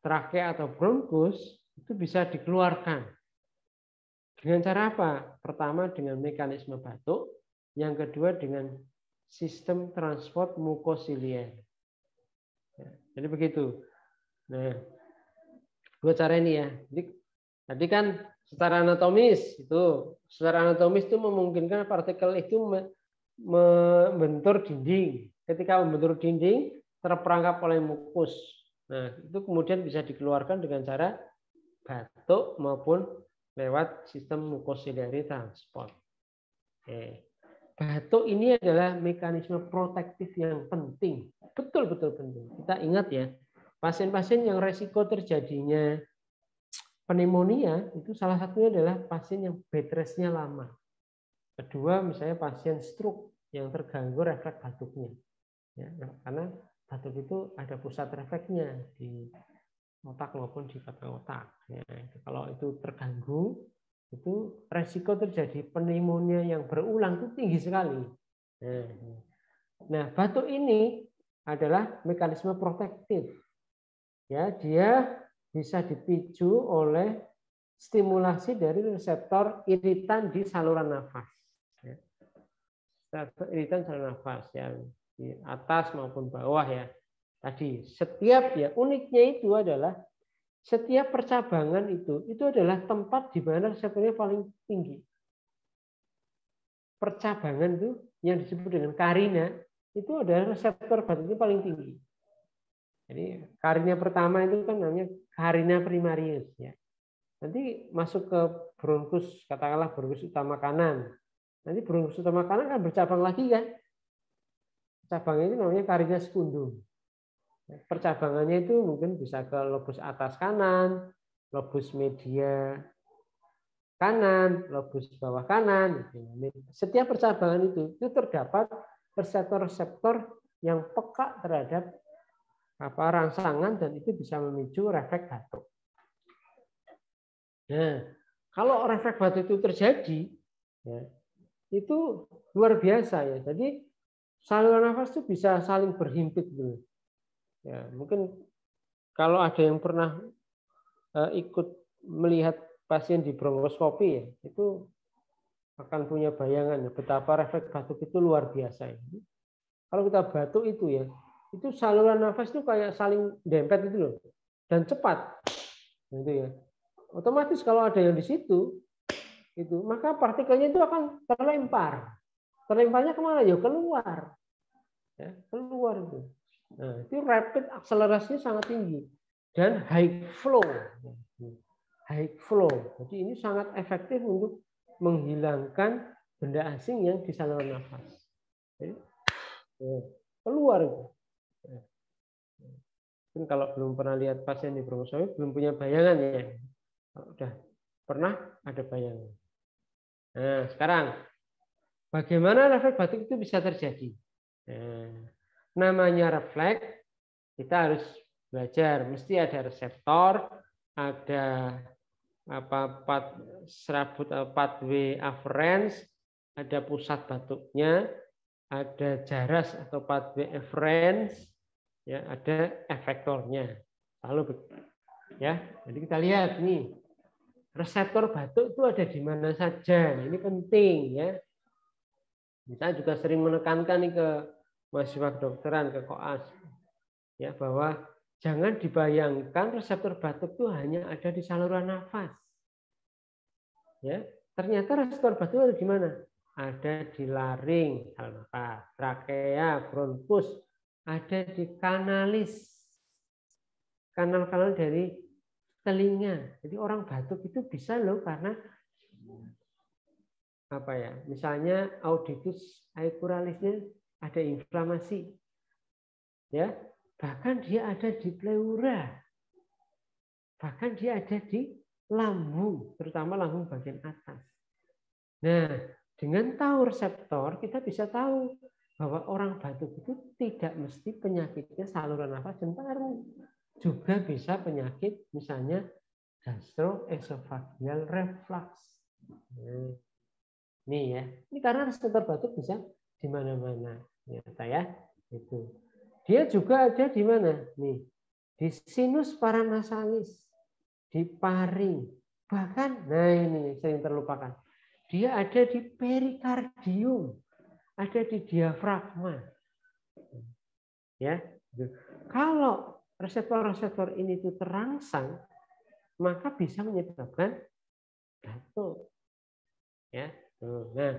trakea atau bronkus itu bisa dikeluarkan. Dengan cara apa? Pertama dengan mekanisme batuk, yang kedua dengan sistem transport mukosilier. Ya, jadi begitu. Nah, dua cara ini ya. Jadi tadi kan secara anatomis itu memungkinkan partikel itu membentur dinding. Ketika membentur dinding terperangkap oleh mukus. Nah, itu kemudian bisa dikeluarkan dengan cara batuk maupun lewat sistem mukosiliary transport. Oke. Batuk ini adalah mekanisme protektif yang penting. Betul-betul penting. Kita ingat ya, pasien-pasien yang resiko terjadinya pneumonia itu salah satunya adalah pasien yang bed rest-nya lama. Kedua, misalnya pasien stroke yang terganggu refleks batuknya. Ya, karena batuk itu ada pusat refleksnya di otak maupun di batang otak. Ya, kalau itu terganggu, itu resiko terjadi pneumonia yang berulang itu tinggi sekali. Nah, batuk ini adalah mekanisme protektif. Ya, dia bisa dipicu oleh stimulasi dari reseptor iritan di saluran nafas. Ya. Reseptor iritan saluran nafas yang di atas maupun bawah ya. Tadi setiap ya uniknya itu adalah setiap percabangan itu adalah tempat di mana reseptornya paling tinggi. Percabangan itu yang disebut dengan karina itu adalah reseptor batuknya paling tinggi. Jadi karina pertama itu kan namanya karina primarius ya. Nanti masuk ke bronkus, katakanlah bronkus utama kanan. Nanti bronkus utama kanan kan bercabang lagi kan. Cabangnya itu namanya karina sekundum. Percabangannya itu mungkin bisa ke lobus atas kanan, lobus media kanan, lobus bawah kanan. Setiap percabangan itu terdapat reseptor-reseptor yang peka terhadap rangsangan dan itu bisa memicu refleks batuk. Nah, kalau refleks batuk itu terjadi, ya, itu luar biasa ya. Jadi saluran nafas itu bisa saling berhimpit gitu. Ya, mungkin kalau ada yang pernah ikut melihat pasien di bronkoskopi ya, itu akan punya bayangan betapa refleks batuk itu luar biasa. Kalau kita batuk itu ya, itu saluran nafas itu kayak saling dempet itu loh, dan cepat, gitu ya. Otomatis kalau ada yang di situ, itu maka partikelnya itu akan terlempar. Terlemparnya kemana? Ya keluar, ya keluar itu. Nah, itu rapid akselerasinya sangat tinggi dan high flow. High flow. Jadi ini sangat efektif untuk menghilangkan benda asing yang di saluran nafas. Jadi, keluar itu. Mungkin kalau belum pernah lihat pasien di bronkoskopi belum punya bayangan ya. Kalau udah pernah ada bayangan. Nah, sekarang bagaimana refleks batuk itu bisa terjadi? Nah, namanya refleks, kita harus belajar. Mesti ada reseptor, ada serabut pathway afferens, ada pusat batuknya, ada jaras atau pathway efferens, ya ada efektornya. Lalu ya, jadi kita lihat nih reseptor batuk itu ada di mana saja. Ini penting ya. Kita juga sering menekankan nih ke mahasiswa kedokteran, ke koas, ya bahwa jangan dibayangkan reseptor batuk itu hanya ada di saluran nafas. Ya, ternyata reseptor batuk ada di mana? Ada di laring, saluran nafas, trakea, bronkus, ada di kanalis, kanal-kanal dari telinga. Jadi orang batuk itu bisa loh karena apa ya? Misalnya auditus aequoralisnya ada inflamasi. Ya, bahkan dia ada di pleura. Bahkan dia ada di lambung, terutama lambung bagian atas. Nah, dengan tahu reseptor, kita bisa tahu bahwa orang batuk itu tidak mesti penyakitnya saluran nafas dan paru. Juga bisa penyakit misalnya gastroesophageal reflux. Nih ya, ini karena reseptor batuk bisa di mana-mana. Ternyata ya, itu. Dia juga ada di mana? Nih, di sinus paranasalis, di paring, bahkan, nah ini sering terlupakan. Dia ada di perikardium, ada di diafragma. Ya, kalau reseptor-reseptor ini itu terangsang, maka bisa menyebabkan batuk. Ya, nah,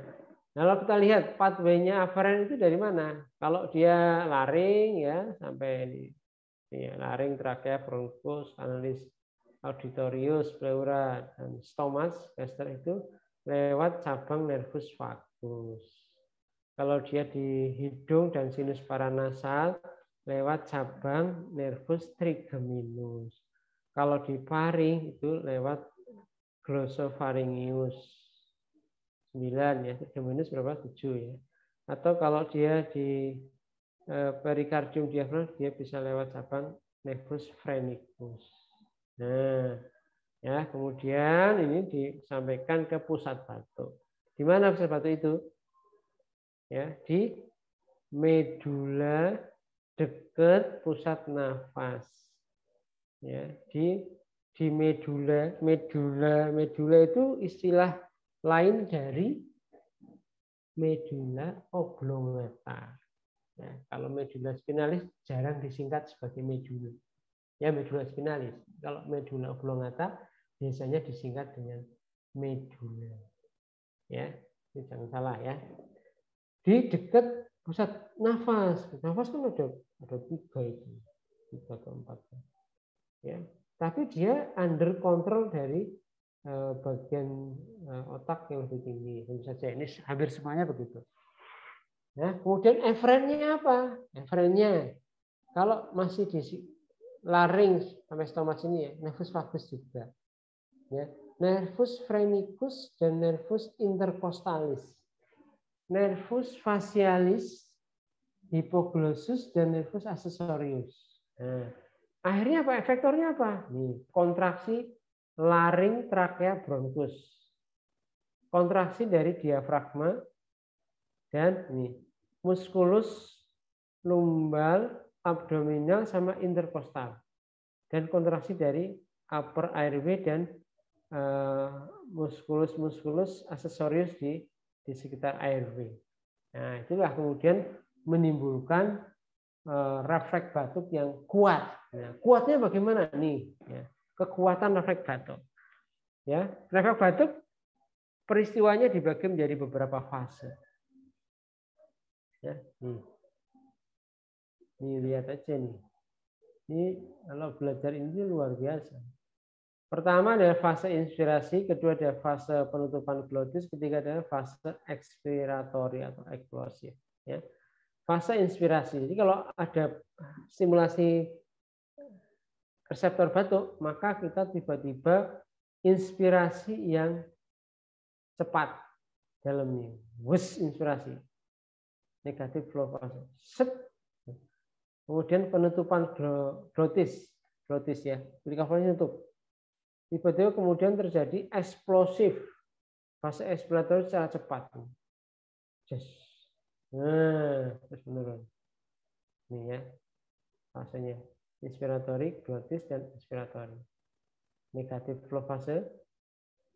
kalau kita lihat pathway-nya afferent itu dari mana? Kalau dia laring ya sampai ini ya, laring, trakea, bronkus, kanalis, auditorius, pleura, dan stomas, gaster itu lewat cabang nervus vagus. Kalau dia di hidung dan sinus paranasal lewat cabang nervus trigeminus. Kalau di paring itu lewat glossopharyngeus. 9 ya, trigeminus berapa? 7 ya. Atau kalau dia di perikardium diafragma dia bisa lewat cabang nervus phrenicus. Nah, ya, kemudian ini disampaikan ke pusat batuk. Di mana pusat batuk itu? Ya, di medula dekat pusat nafas. Ya, di medula itu istilah lain dari medula oblongata. Ya, kalau medula spinalis jarang disingkat sebagai medula. Ya, medula spinalis. Kalau medula oblongata biasanya disingkat dengan medula. Ya, ini jangan salah ya. Di dekat pusat nafas. Nafas kan ada 3 itu. 3 atau 4. Ya, tapi dia under control dari bagian otak yang lebih tinggi. Tentu saja ini hampir semuanya begitu. Nah, kemudian efferentnya apa? Efferentnya kalau masih di laring sampai stomas ini ya, nervus vagus juga. Ya, nervus phrenicus dan nervus intercostalis. Nervus facialis, hypoglossus dan nervus accessorius. Nah, akhirnya apa? Efektornya apa? Nih, kontraksi laring, trakea, bronkus. Kontraksi dari diafragma, dan ini musculus lumbal, abdominal sama interkostal. Dan kontraksi dari upper airway dan musculus accessorius di sekitar airway. Nah, itulah kemudian menimbulkan refleks batuk yang kuat. Nah, kuatnya bagaimana nih? Ya, kekuatan refleks batuk. Ya, refleks batuk peristiwanya dibagi menjadi beberapa fase. Ya, nih lihat aja nih. Ini kalau belajar ini luar biasa. Pertama adalah fase inspirasi, kedua adalah fase penutupan glotis, ketiga adalah fase expiratory atau eksplosif. Ya. Fase inspirasi. Jadi kalau ada stimulasi reseptor batuk, maka kita tiba-tiba inspirasi yang cepat dalamnya. Wes inspirasi. Negatif flow fase. Set. Kemudian penutupan glotis ya. Jadi covernya tutup. Tiba-tiba kemudian terjadi eksplosif. Fase ekspiratory secara cepat. Yes. Nah, terus menurun. Ini ya. Fasenya. Inspiratory, glotis, dan ekspiratory. Negatif flow fase,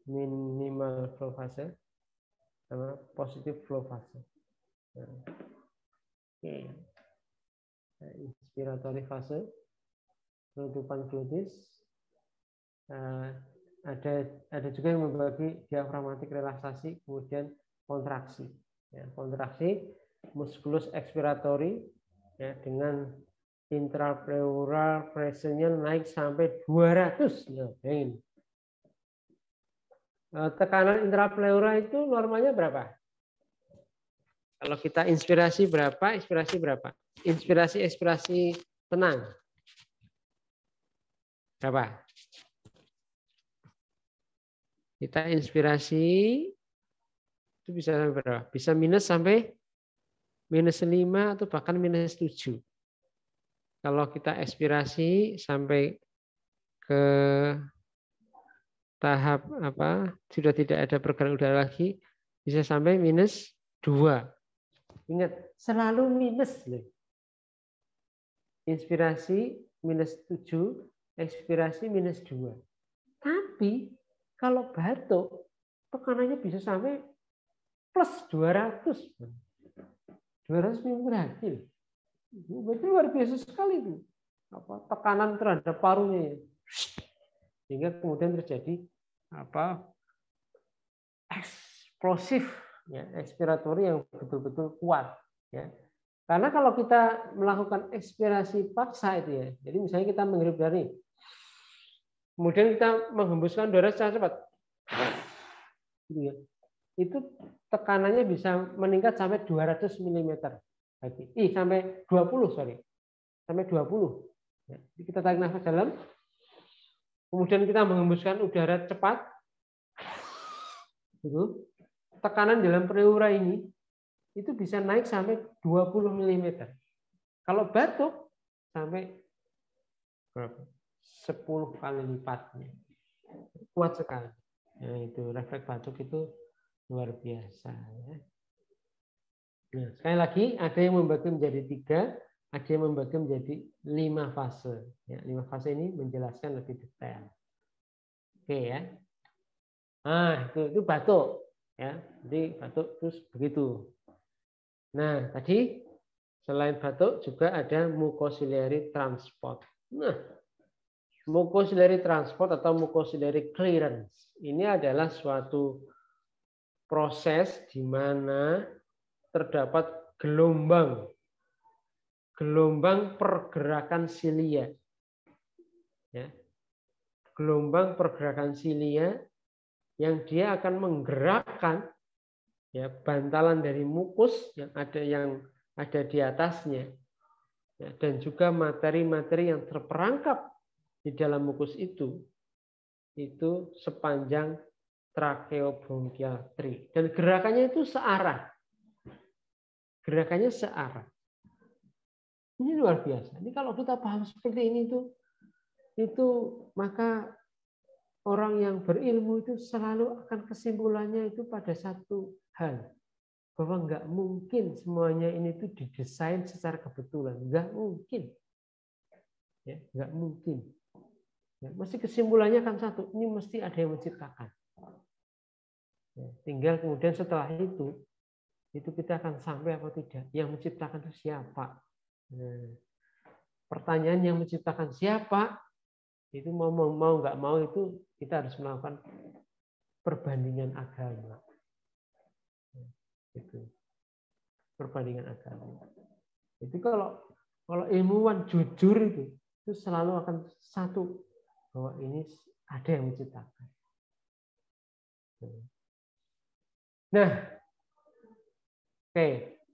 minimal flow fase, sama positif flow fase. Nah. Oke. Nah, inspiratory fase, penutupan glotis. Ada juga yang membagi diafragmatik relaksasi, kemudian kontraksi. Ya, kontraksi musculus expiratory ya, dengan intrapleural pressure-nya naik sampai 200. Ya, ini. Tekanan intrapleural itu normalnya berapa? Kalau kita inspirasi berapa? Inspirasi berapa? Inspirasi ekspirasi tenang. Berapa? Kita inspirasi itu bisa sampai berapa? Bisa minus sampai minus 5 atau bahkan minus 7. Kalau kita ekspirasi sampai ke tahap apa? Sudah tidak ada pergerakan udara lagi, bisa sampai minus 2. Ingat, selalu minus. Inspirasi minus 7, ekspirasi minus 2. Tapi kalau batuk, tekanannya bisa sampai plus 200. 200 mm. Berarti luar biasa sekali itu. Tekanan terhadap parunya. Sehingga kemudian terjadi eksplosif, ya, ekspiratory yang betul-betul kuat. Ya. Karena kalau kita melakukan ekspirasi paksa itu ya, jadi misalnya kita menghirup dari kemudian kita menghembuskan udara secara cepat. Itu tekanannya bisa meningkat sampai 200 mm. Sampai 20, sorry. Sampai 20. Jadi kita tarik nafas dalam. Kemudian kita menghembuskan udara cepat. Tekanan dalam pleura ini itu bisa naik sampai 20 mm. Kalau batuk sampai berapa? 10 kali lipatnya. Kuat sekali. Nah, itu refleks batuk itu luar biasa. Ya. Nah, sekali lagi ada yang membagi menjadi 3, ada yang membagi menjadi 5 fase. Ya, 5 fase ini menjelaskan lebih detail. Oke ya. Nah, itu batuk. Ya, jadi batuk terus begitu. Nah, tadi selain batuk juga ada mucociliary transport. Nah, mucociliary transport atau mucociliary clearance ini adalah suatu proses di mana terdapat gelombang pergerakan silia. Ya. Gelombang pergerakan silia yang dia akan menggerakkan ya, bantalan dari mukus yang ada di atasnya. Ya, dan juga materi-materi yang terperangkap di dalam mukus itu sepanjang tracheobronchial tree. Dan gerakannya itu searah. Gerakannya searah. Ini luar biasa. Ini kalau kita paham seperti ini itu maka orang yang berilmu itu selalu akan kesimpulannya itu pada satu hal. bahwa nggak mungkin semuanya ini tuh didesain secara kebetulan, nggak mungkin, ya, nggak mungkin. Ya, mesti kesimpulannya kan satu, ini mesti ada yang menciptakan. Ya, tinggal kemudian setelah itu kita akan sampai apa tidak. Yang menciptakan itu siapa? Nah, pertanyaan yang menciptakan siapa itu mau nggak mau itu kita harus melakukan perbandingan agama. Itu perbandingan agama. Itu kalau ilmuwan jujur itu selalu akan satu, bahwa ini ada yang menciptakan. Nah, oke,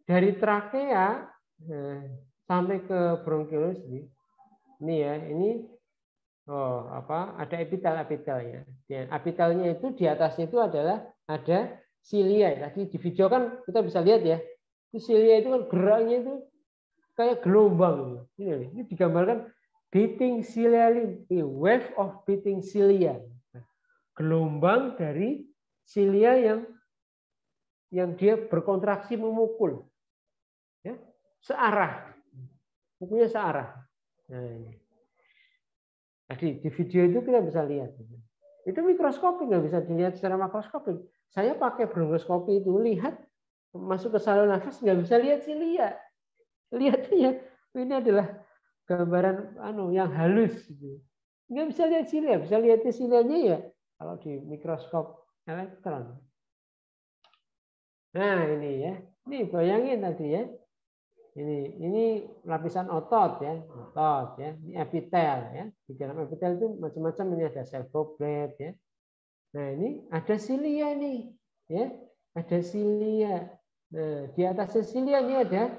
dari trakea sampai ke bronkiolus ini ya, ini ada epitel-epitelnya. Epitelnya itu di atasnya itu adalah ada silia. Tadi di video kan kita bisa lihat ya, itu silia itu kan geraknya itu kayak gelombang. Ini digambarkan beating cilia, wave of beating cilia, gelombang dari silia yang dia berkontraksi memukul, ya, searah, mukulnya searah. Nah, ini. Tadi di video itu kita bisa lihat. Itu mikroskopik, nggak bisa dilihat secara makroskopik. Saya pakai bronkoskopi itu, lihat masuk ke saluran nafas, nggak bisa lihat silia. Lihatnya ini adalah gambaran yang halus. Nggak bisa lihat silia, bisa lihat silianya ya kalau di mikroskop elektron. Nah ini ya, ini bayangin tadi ya. Ini lapisan otot ya, ini epitel ya. Di dalam epitel itu macam-macam, ini ada sel goblet ya. Nah ini ada silia nih, ya, ada silia. Nah di atas silia ini ada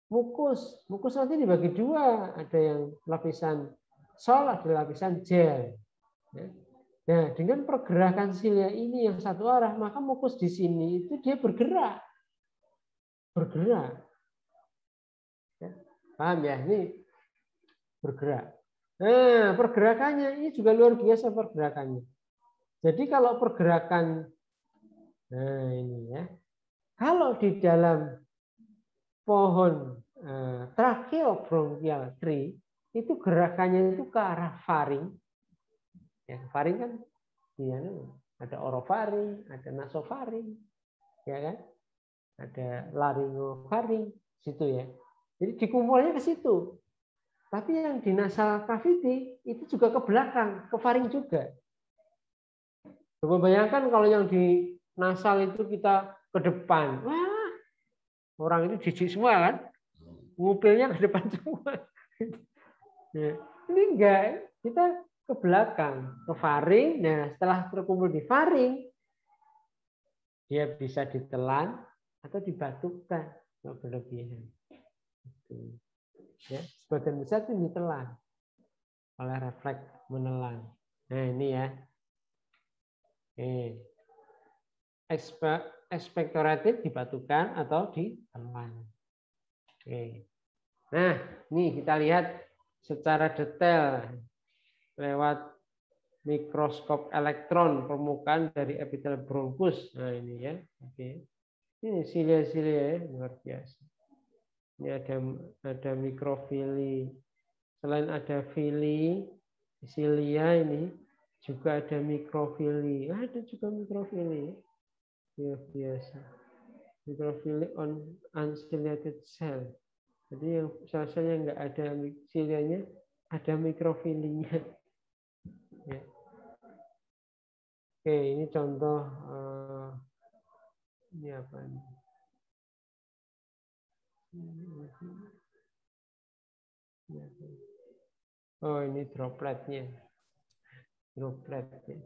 mukus. Mukus nanti dibagi dua, ada yang lapisan sol, ada lapisan gel. Ya. Nah dengan pergerakan silia ini yang satu arah, maka mukus di sini itu dia bergerak. Paham ya? Ini bergerak. Nah, pergerakannya ini juga luar biasa pergerakannya. Jadi kalau pergerakan, nah ini ya, kalau di dalam pohon tracheobronchial tree itu gerakannya itu ke arah faring. Ya, faring kan ya, ada orofaring, ada nasofaring, ya kan? Ada laryngofaring, situ ya. Jadi dikumpulnya ke situ. Tapi yang di nasal cavity itu juga ke belakang, ke faring juga. Coba bayangkan kalau yang di nasal itu kita ke depan. Wah, orang itu jijik semua kan? Ngupilnya ke depan semua. Ya, ini enggak, kita ke belakang, ke faring. Nah, setelah terkumpul di faring, dia bisa ditelan atau dibatukkan kalau berlebihan. Ya, sebagian besar itu ditelan oleh refleks menelan. Nah ini ya, ekspektoratif dibatukan atau ditelan. Nah ini kita lihat secara detail lewat mikroskop elektron permukaan dari epitel bronkus. Nah ini ya, ini silia-silia luar biasa. Ini ada mikrofili. Selain ada fili, silia ini juga ada mikrofili. Ada juga mikrofili. Ya, biasa. Mikrofili on unciliated cell. Jadi yang sel-sel yang nggak ada silianya, ada mikrofilinya. Ya. Oke, ini contoh ini apa ini? Oh ini dropletnya. Oke.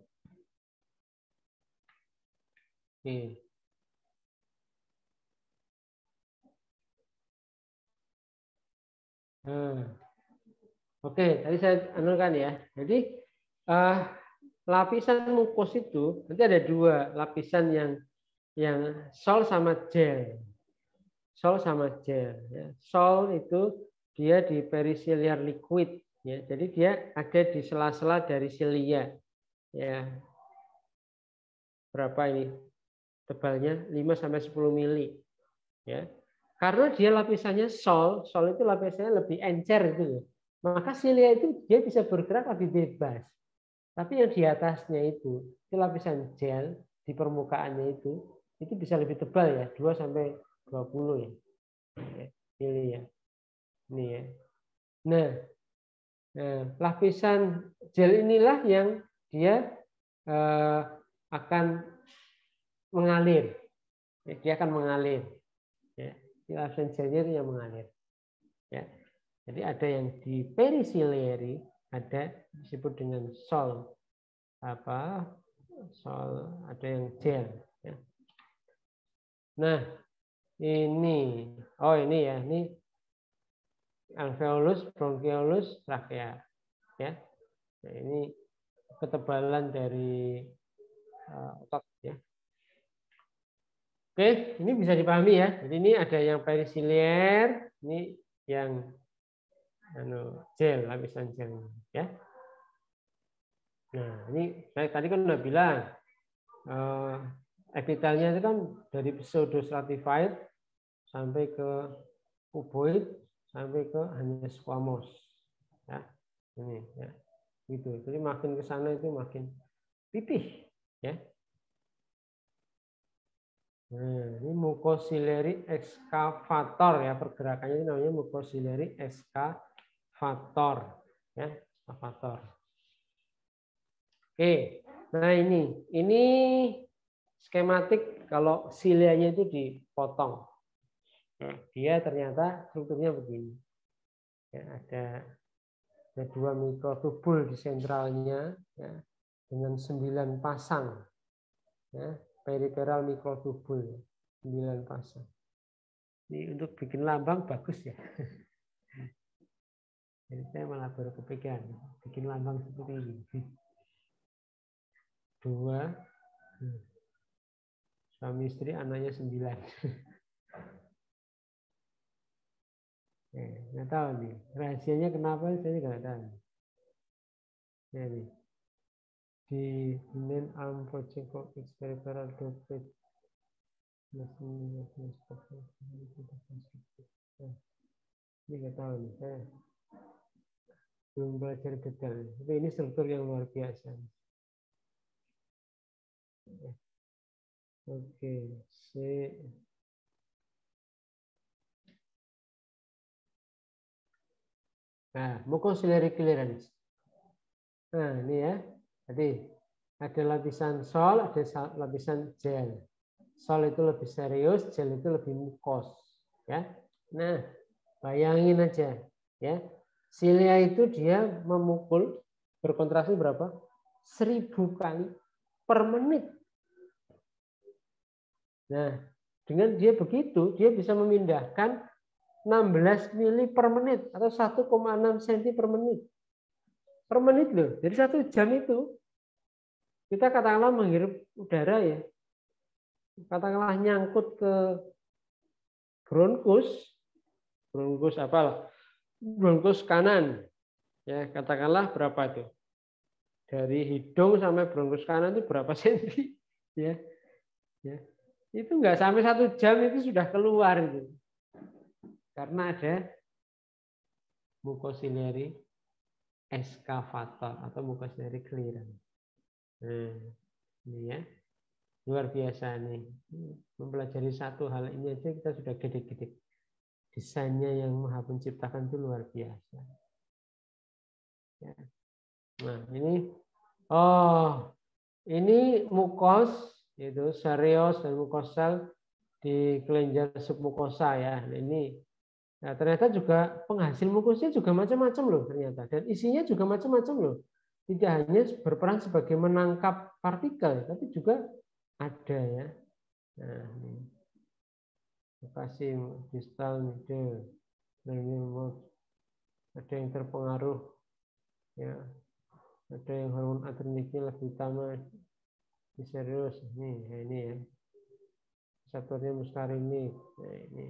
Oke, tadi saya anukan ya. Jadi lapisan mukus itu nanti ada dua lapisan yang sol sama gel. Sol sama gel. Ya. Sol itu dia di periciliar liquid. Ya. Jadi dia ada di sela-sela dari silia. Ya. Berapa ini? tebalnya 5-10 mili. Ya. Karena dia lapisannya sol itu lapisannya lebih encer itu ya. Maka silia itu dia bisa bergerak lebih bebas. Tapi yang di atasnya itu lapisan gel di permukaannya itu bisa lebih tebal ya, 2-20 ya. Mili ya. Ini ya. Nah, lapisan gel inilah yang dia akan mengalir. Dia akan mengalir. Ya. Lapisan gelnya itu yang mengalir. Ya. Jadi ada yang di perisiliary, ada disebut dengan sol, ada yang gel. Ya. Nah, ini ya, ini alveolus, bronchiolus, trachea. Ya. Nah, ini ketebalan dari otot ya. Oke, ini bisa dipahami ya. Jadi ini ada yang perisilier, ini yang gel, lapisan gel ya. Nah, ini saya tadi kan udah bilang epitelnya itu kan dari pseudostratified sampai ke cuboid sampai ke hanya squamous ya. Ini ya. Gitu. Jadi makin ke sana itu makin pipih ya. Nah, ini mucociliary excavator ya, pergerakannya namanya mucociliary excavator ya, excavator. Oke. Nah, ini skematik kalau silianya itu dipotong. Ya, dia ternyata strukturnya begini. Ya, ada 2 mikrotubul di sentralnya ya, dengan 9 pasang. Ya. Peripheral mikrotubul 9 pasang. Ini untuk bikin lambang bagus ya. Jadi saya malah baru kepikiran bikin lambang seperti ini. 2 suami istri, anaknya 9. Nggak tahu nih rahasianya kenapa, saya nggak tahu. Ya, nih. Di main arm project of peripheral doplet ini nggak tahu nih, saya belum belajar detail, tapi ini struktur yang luar biasa. Oke, nah, mucociliary clearance. Nah, ini ya. Jadi ada lapisan sol, ada lapisan gel. Sol itu lebih serius, gel itu lebih mukos. Ya. Nah, bayangin aja, ya. Silia itu dia memukul berkontraksi berapa? 1000 kali per menit. Nah, dengan dia begitu, dia bisa memindahkan 16 mili per menit atau 1,6 cm per menit. Per menit loh. Jadi 1 jam itu kita katakanlah menghirup udara ya. Katakanlah nyangkut ke bronkus apalah? Bronkus kanan. Ya, katakanlah berapa itu? Dari hidung sampai bronkus kanan itu berapa senti? Ya. Ya. Itu enggak sampai 1 jam itu sudah keluar itu. Karena ada mucociliary excavator atau mucociliary clearance. Nah, ini ya. Luar biasa nih. Mempelajari satu hal ini aja kita sudah gede-gede. Desainnya yang Maha Penciptakan itu luar biasa. Ya. Nah, ini mukos itu serius dan mukosal di kelenjar submukosa ya. Nah, ini nah, ternyata juga penghasil mukosnya juga macam-macam loh ternyata, dan isinya juga macam-macam loh. Tidak hanya berperan sebagai menangkap partikel, tapi juga ada ya. Nah, ini lokasi distal middle, ada yang terpengaruh ya, ada yang hormon adreniknya lebih utama di serius ini ya, reseptornya muskarinik. Nah, ini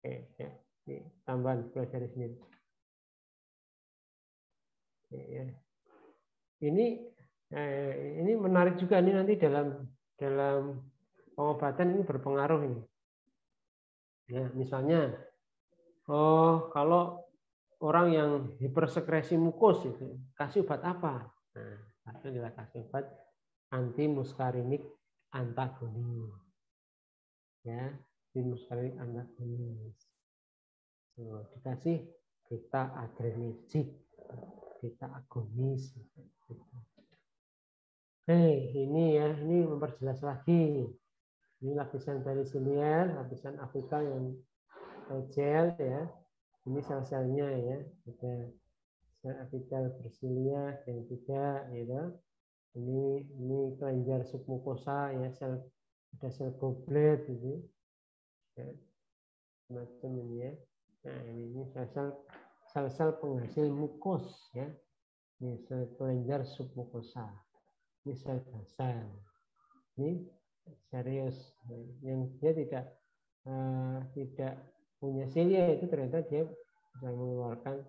oke ya, ini tambahan belajar di sini. Oke, ya. Ini menarik juga nih nanti dalam pengobatan ini berpengaruh ini. Ya, misalnya, kalau orang yang hipersekresi mukus itu kasih obat apa? Nah, kita kasih obat antimuskarinik antagonis. Ya, antimuskarinik antagonis. Dikasih beta adrenergic, beta agonis. Ini ya, ini memperjelas lagi. Ini lapisan perisiliar, lapisan apikal yang gel ya. Ini sel-selnya ya. Ada sel apikal bersiliar yang tidak, gitu. Ini kelenjar submukosa ya, ada sel goblet gitu. Ya. Semacam ini ya. Nah, ini sel-sel penghasil mukos ya. Ini sel kelenjar submukosa. Ini sel basal. Ini serius yang dia tidak punya silia, itu ternyata dia bisa mengeluarkan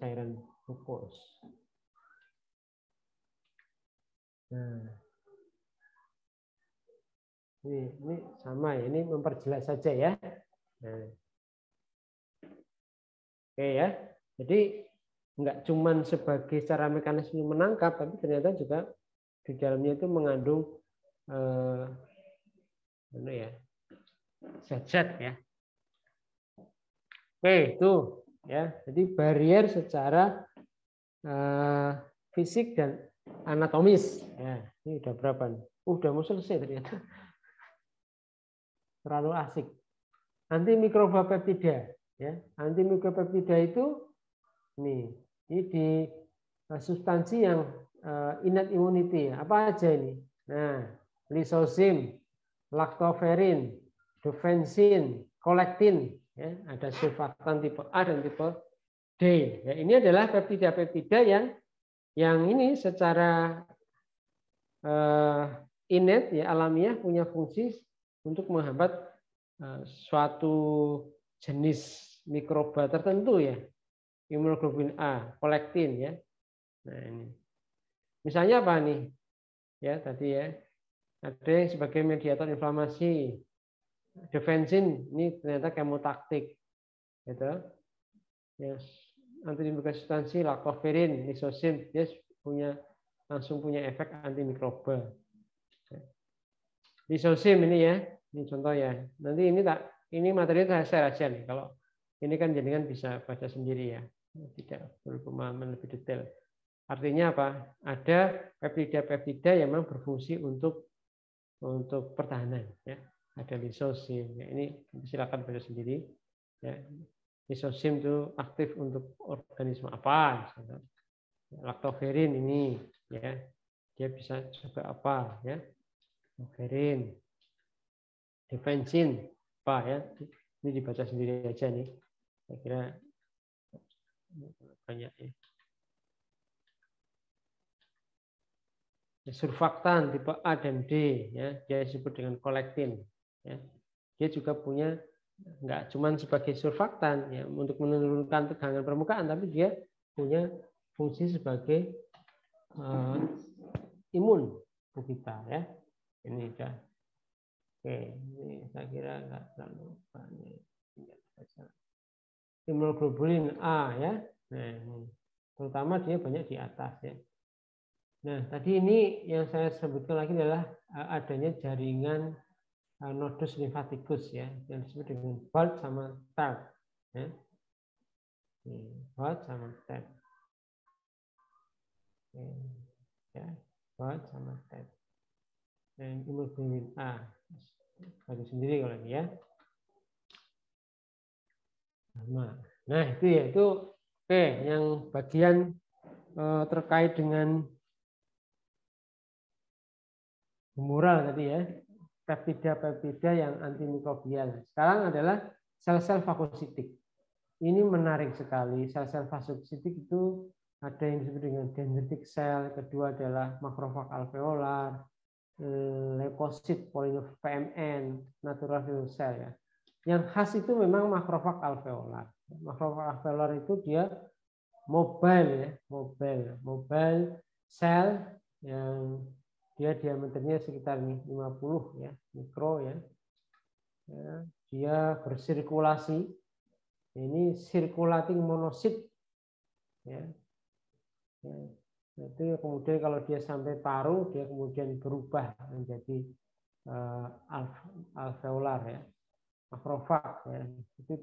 cairan mukos. Nah, ini sama ya, ini memperjelas saja ya. Nah. Oke ya, jadi nggak cuman sebagai cara mekanisme menangkap, tapi ternyata juga di dalamnya itu mengandung zat-zat ya. Oke, itu ya. Jadi barrier secara fisik dan anatomis. Ya, ini udah berapa nih? Udah mau selesai ternyata. Terlalu asik. Antimikroba peptida ya. Antimikrobapeptida itu ini di substansi yang innate immunity. Apa aja ini? Nah, lisosim, lactoferrin, defensin, kolektin, ya, ada surfaktan tipe A dan tipe D. Ya, ini adalah peptida-peptida yang ini secara innate ya, alamiah punya fungsi untuk menghambat suatu jenis mikroba tertentu ya, imunoglobulin A, kolektin ya. Nah ini, misalnya apa nih? Ya tadi ya, ada yang sebagai mediator inflamasi, defensin ini ternyata kemotaktik, gitu. Ya, antimikroba substansi, lactoferrin, lisosim, dia langsung punya efek antimikroba. Lisosim ini ya, ini contoh ya. Nanti ini materi saya share aja nih. Kalau ini kan jenengan bisa baca sendiri ya, tidak perlu pemahaman lebih detail. Artinya apa? Ada peptida-peptida yang memang berfungsi untuk pertahanan. Ya. Ada lisosim. Ya, ini silakan baca sendiri. Ya. Lisosim itu aktif untuk organisme apa? Misalnya. Lactoferrin ini, ya, dia bisa juga apa? Ya, lactoferrin, defensin, apa ya? Ini dibaca sendiri aja nih. Saya kira banyak ya. Surfaktan tipe A dan D ya, dia disebut dengan kolektin ya. Dia juga punya nggak cuma sebagai surfaktan ya untuk menurunkan tegangan permukaan, tapi dia punya fungsi sebagai imun tubuh kita ya. Ini sudah oke, ini saya kira nggak terlalu banyak. Imunoglobulin A ya. Nah, ini terutama dia banyak di atas ya. Nah, tadi ini yang saya sebutkan lagi adalah adanya jaringan nodus limfatikus ya, yang disebut dengan Holt sama TARP. Ya. Holt sama TARP. Ya, Holt sama TARP. Dan imunoglobulin A. Baca sendiri kalau ini ya. Nah, itu ya, itu oke, yang bagian terkait dengan humoral tadi ya, peptida-peptida yang antimikrobial. Sekarang adalah sel-sel fagositik. Ini menarik sekali. Sel-sel fagositik itu ada yang disebut dengan dendritic cell, kedua adalah makrofag alveolar, leukosit, PMN, natural killer cell ya. Yang khas itu memang makrofag alveolar. Makrofag alveolar itu dia mobile ya, mobile sel yang dia diameternya sekitar 50 ya, mikro ya. Dia bersirkulasi. Ini circulating monosit ya. Itu kemudian kalau dia sampai paru, dia kemudian berubah menjadi alveolar ya, makrofag ya. Itu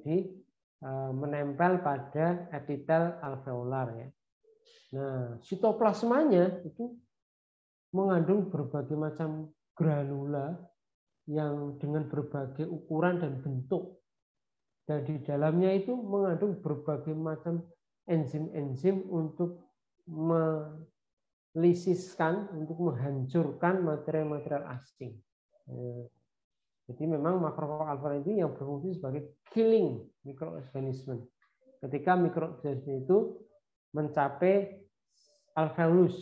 menempel pada epitel alveolar ya. Nah, sitoplasmanya itu mengandung berbagai macam granula yang dengan berbagai ukuran dan bentuk. Dan di dalamnya itu mengandung berbagai macam enzim-enzim untuk melisiskan, untuk menghancurkan material-material asing. Jadi memang makrofag alveolar itu yang berfungsi sebagai killing mikroorganisme. Ketika mikroorganisme itu mencapai alveolus,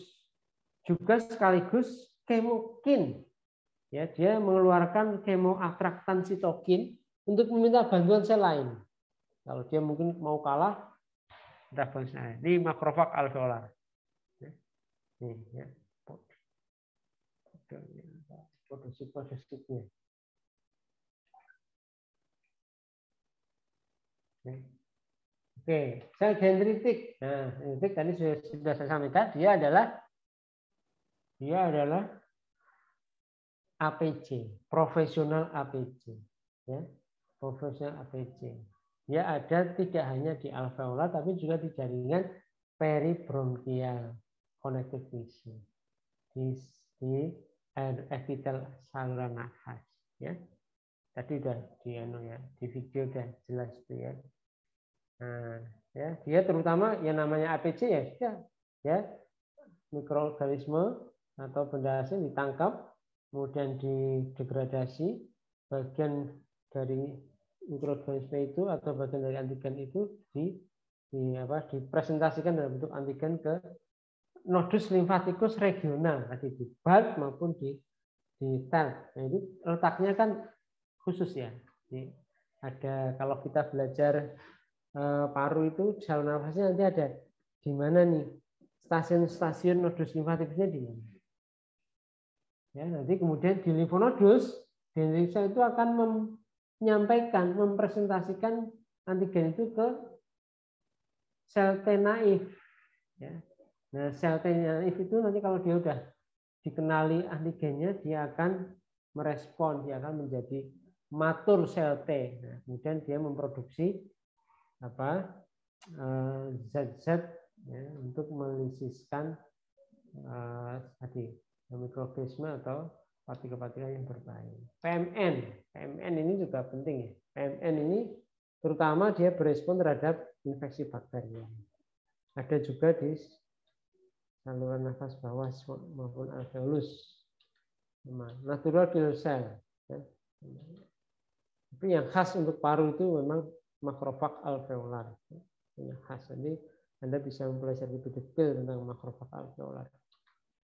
juga sekaligus kemokin. Ya, dia mengeluarkan kemoatraktan sitokin untuk meminta bantuan sel lain. Kalau dia mungkin mau kalah, ini makrofag alveolar. Nih, ya. Podositnya. Oke, sel dendritik. Nah, dendritik tadi sudah saya sampaikan, dia adalah APC, profesional APC, ya, profesional APC. Dia ada tidak hanya di alveolar, tapi juga di jaringan peribronkial connective tissue, di epitel saluran nafas, ya. Tadi udah di video udah jelas itu ya. Nah, ya, dia terutama yang namanya APC ya, mikroorganisme atau benda asing ditangkap, kemudian didegradasi, bagian dari mikroorganisme itu atau bagian dari antigen itu dipresentasikan dalam bentuk antigen ke nodus limfatikus regional, tadi di bulk maupun di TELT. Nah, itu letaknya kan khusus ya. Jadi ada, kalau kita belajar paru itu saluran nafasnya nanti ada di mana nih stasiun-stasiun nodus limfatikusnya di mana. Ya, nanti kemudian di limfonodus, dendritik sel itu akan menyampaikan, mempresentasikan antigen itu ke sel T naif. Ya. Nah, sel T naif itu nanti kalau dia udah dikenali antigennya, dia akan merespon, dia akan menjadi matur sel T. Nah, kemudian dia memproduksi zat-zat ya, untuk melisiskan tadi mikroorganisme atau partikel-partikel yang berbahaya. PMN ini juga penting ya. PMN ini terutama dia berespon terhadap infeksi bakteri. Ada juga di saluran nafas bawah maupun alveolus. Natural killer cell. Ya. Tapi yang khas untuk paru itu memang makrofag alveolar. Yang khas. Jadi Anda bisa mempelajari lebih detail tentang makrofag alveolar.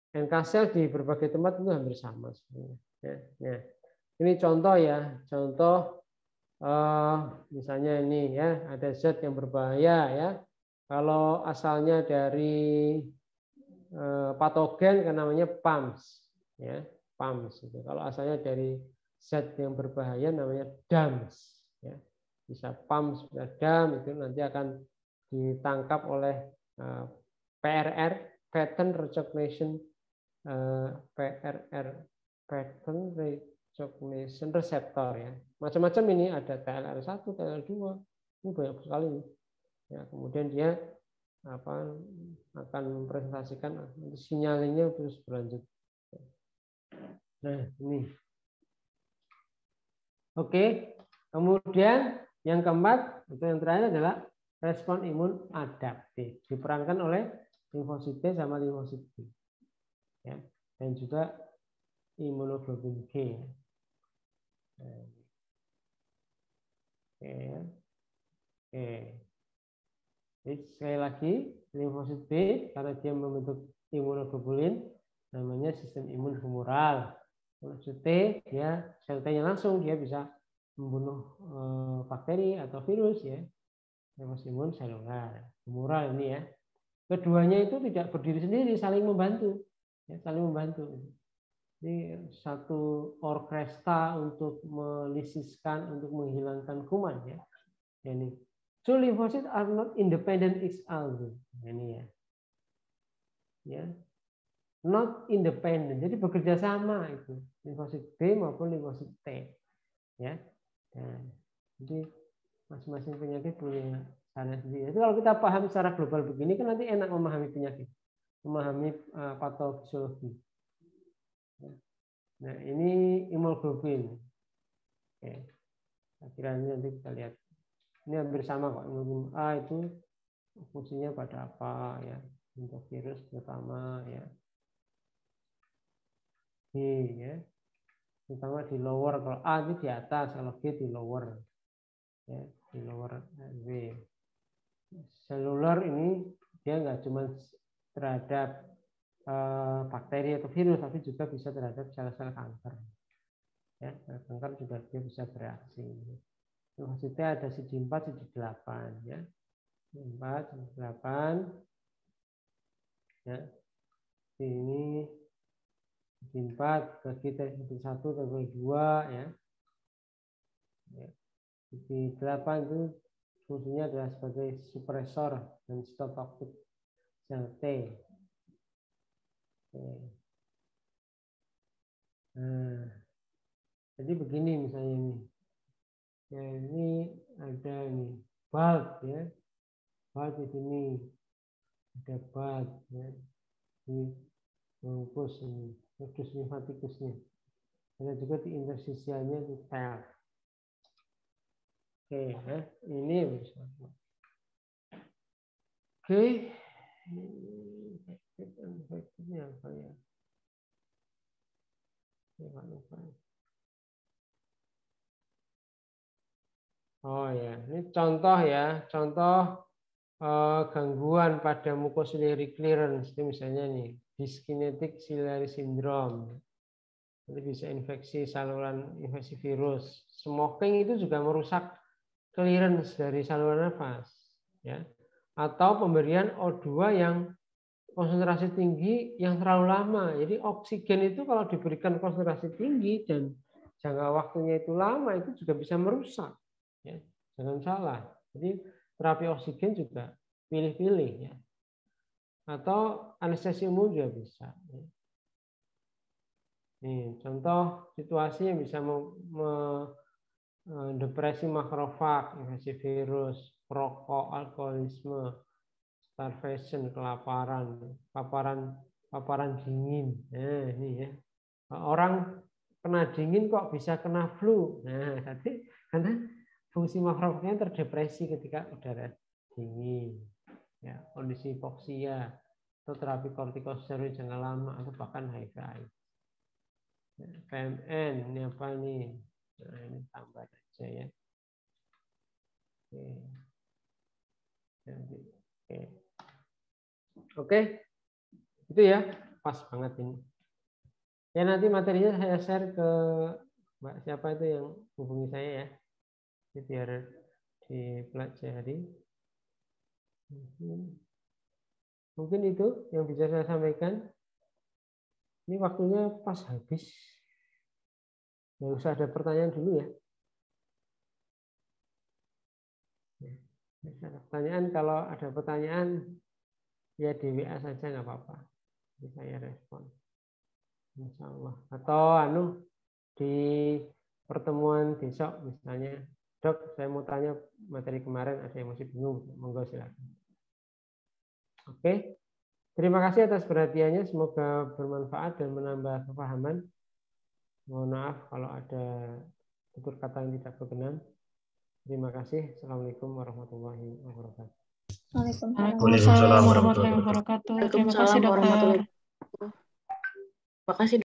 NK sel di berbagai tempat itu hampir sama sebenarnya. Ya. Ini contoh ya, contoh misalnya ini ya, ada zat yang berbahaya ya. Kalau asalnya dari patogen kan namanya PAMS ya, PAMS itu. Kalau asalnya dari zat yang berbahaya namanya DAMS ya. Bisa PAMS, bisa DAM, itu nanti akan ditangkap oleh PRR, pattern recognition pattern recognition receptor ya. Macam-macam ini, ada TLR1, TLR2, ini banyak sekali. Ya, kemudian dia akan mempresentasikan sinyalnya terus berlanjut. Nah, ini. Oke, kemudian yang keempat, itu yang terakhir adalah respon imun adaptif. Diperankan oleh limfosit T sama limfosit B. Ya, dan juga imunoglobulin G. Oke. Jadi sekali lagi limfosit B karena dia membentuk imunoglobulin namanya sistem imun humoral. Limfosit T dia sel T-nya langsung dia bisa membunuh bakteri atau virus ya. Limfosit imun seluler humoral ini ya. Keduanya itu tidak berdiri sendiri, saling membantu. Ya, saling membantu. Ini satu orkestra untuk melisiskan, untuk menghilangkan kuman ya. Ini two lymphocytes are not independent each other. Ini ya. Ya. Not independent. Jadi bekerja sama itu. Limfosit B maupun limfosit T. Ya. Nah, jadi masing-masing penyakit punya cara sendiri. Jadi kalau kita paham secara global begini kan nanti enak memahami penyakit, memahami patofisiologi. Nah, ini hemoglobin. Oke. Akhirnya nanti kita lihat. Ini hampir sama kok. Hemoglobin A itu fungsinya pada apa ya? Untuk virus terutama ya. G ya. Terutama di lower, kalau A itu di atas, kalau G di lower. Ya, di lower W. Seluler ini dia nggak cuma terhadap bakteri atau virus, tapi juga bisa terhadap sel-sel kanker. Ya, sel kanker juga dia bisa bereaksi. Maksudnya ada CD4, CD8, ya. CD4, CD8. Ya. Ini CD4, kita CD1, CD2, ya. Ya. CD8 itu fungsinya adalah sebagai supresor dan stotoksik sel T. Nah, jadi begini misalnya ini. Ya, ini ada ini bulb ya. Bulb di sini ada bulb ya. Di bungkus ini, nodus limfatikusnya. Ada juga di intersisialnya di tel. Oke, ya. Ini bisa. Oke. Ini apa ya? Oh ya, ini contoh ya, contoh gangguan pada mucociliary clearance. Ini misalnya nih, dyskinetic ciliary syndrome. Jadi bisa infeksi saluran infeksi virus. Smoking itu juga merusak clearance dari saluran nafas, ya. Atau pemberian O2 yang konsentrasi tinggi yang terlalu lama. Jadi oksigen itu kalau diberikan konsentrasi tinggi dan jangka waktunya itu lama itu juga bisa merusak. Ya, jangan salah. Jadi terapi oksigen juga pilih-pilih ya. Atau anestesi umum juga bisa. Ya. Nih, contoh situasi yang bisa depresi makrofag, infeksi virus, perokok, alkoholisme, starvation, kelaparan, paparan dingin. Nah, ini ya. Orang kena dingin kok bisa kena flu. Nah, tadi karena fungsi makrofagnya terdepresi ketika udara dingin. Ya, kondisi hipoksia atau terapi kortikosteroid jangka lama atau bahkan HIV/AIDS. Ya, PMN ini apa nih? Nah, ini tambah aja ya. Oke. Oke, itu ya, pas banget ini. Ya nanti materinya saya share ke Mbak siapa itu yang hubungi saya ya, jadi biar dipelajari. Mungkin itu yang bisa saya sampaikan. Ini waktunya pas habis. Nggak usah ada pertanyaan dulu ya. Pertanyaan, kalau ada pertanyaan ya di WA saja nggak apa-apa. Jadi saya respon. Insya Allah. Atau di pertemuan besok misalnya, Dok, saya mau tanya materi kemarin, ada yang masih bingung, monggo silakan. Oke, terima kasih atas perhatiannya, semoga bermanfaat dan menambah kepahaman. Mohon maaf kalau ada tutur kata yang tidak berkenan. Terima kasih. Assalamualaikum warahmatullahi wabarakatuh. Waalaikumsalam warahmatullahi wabarakatuh. Terima kasih, Dokter. Terima kasih.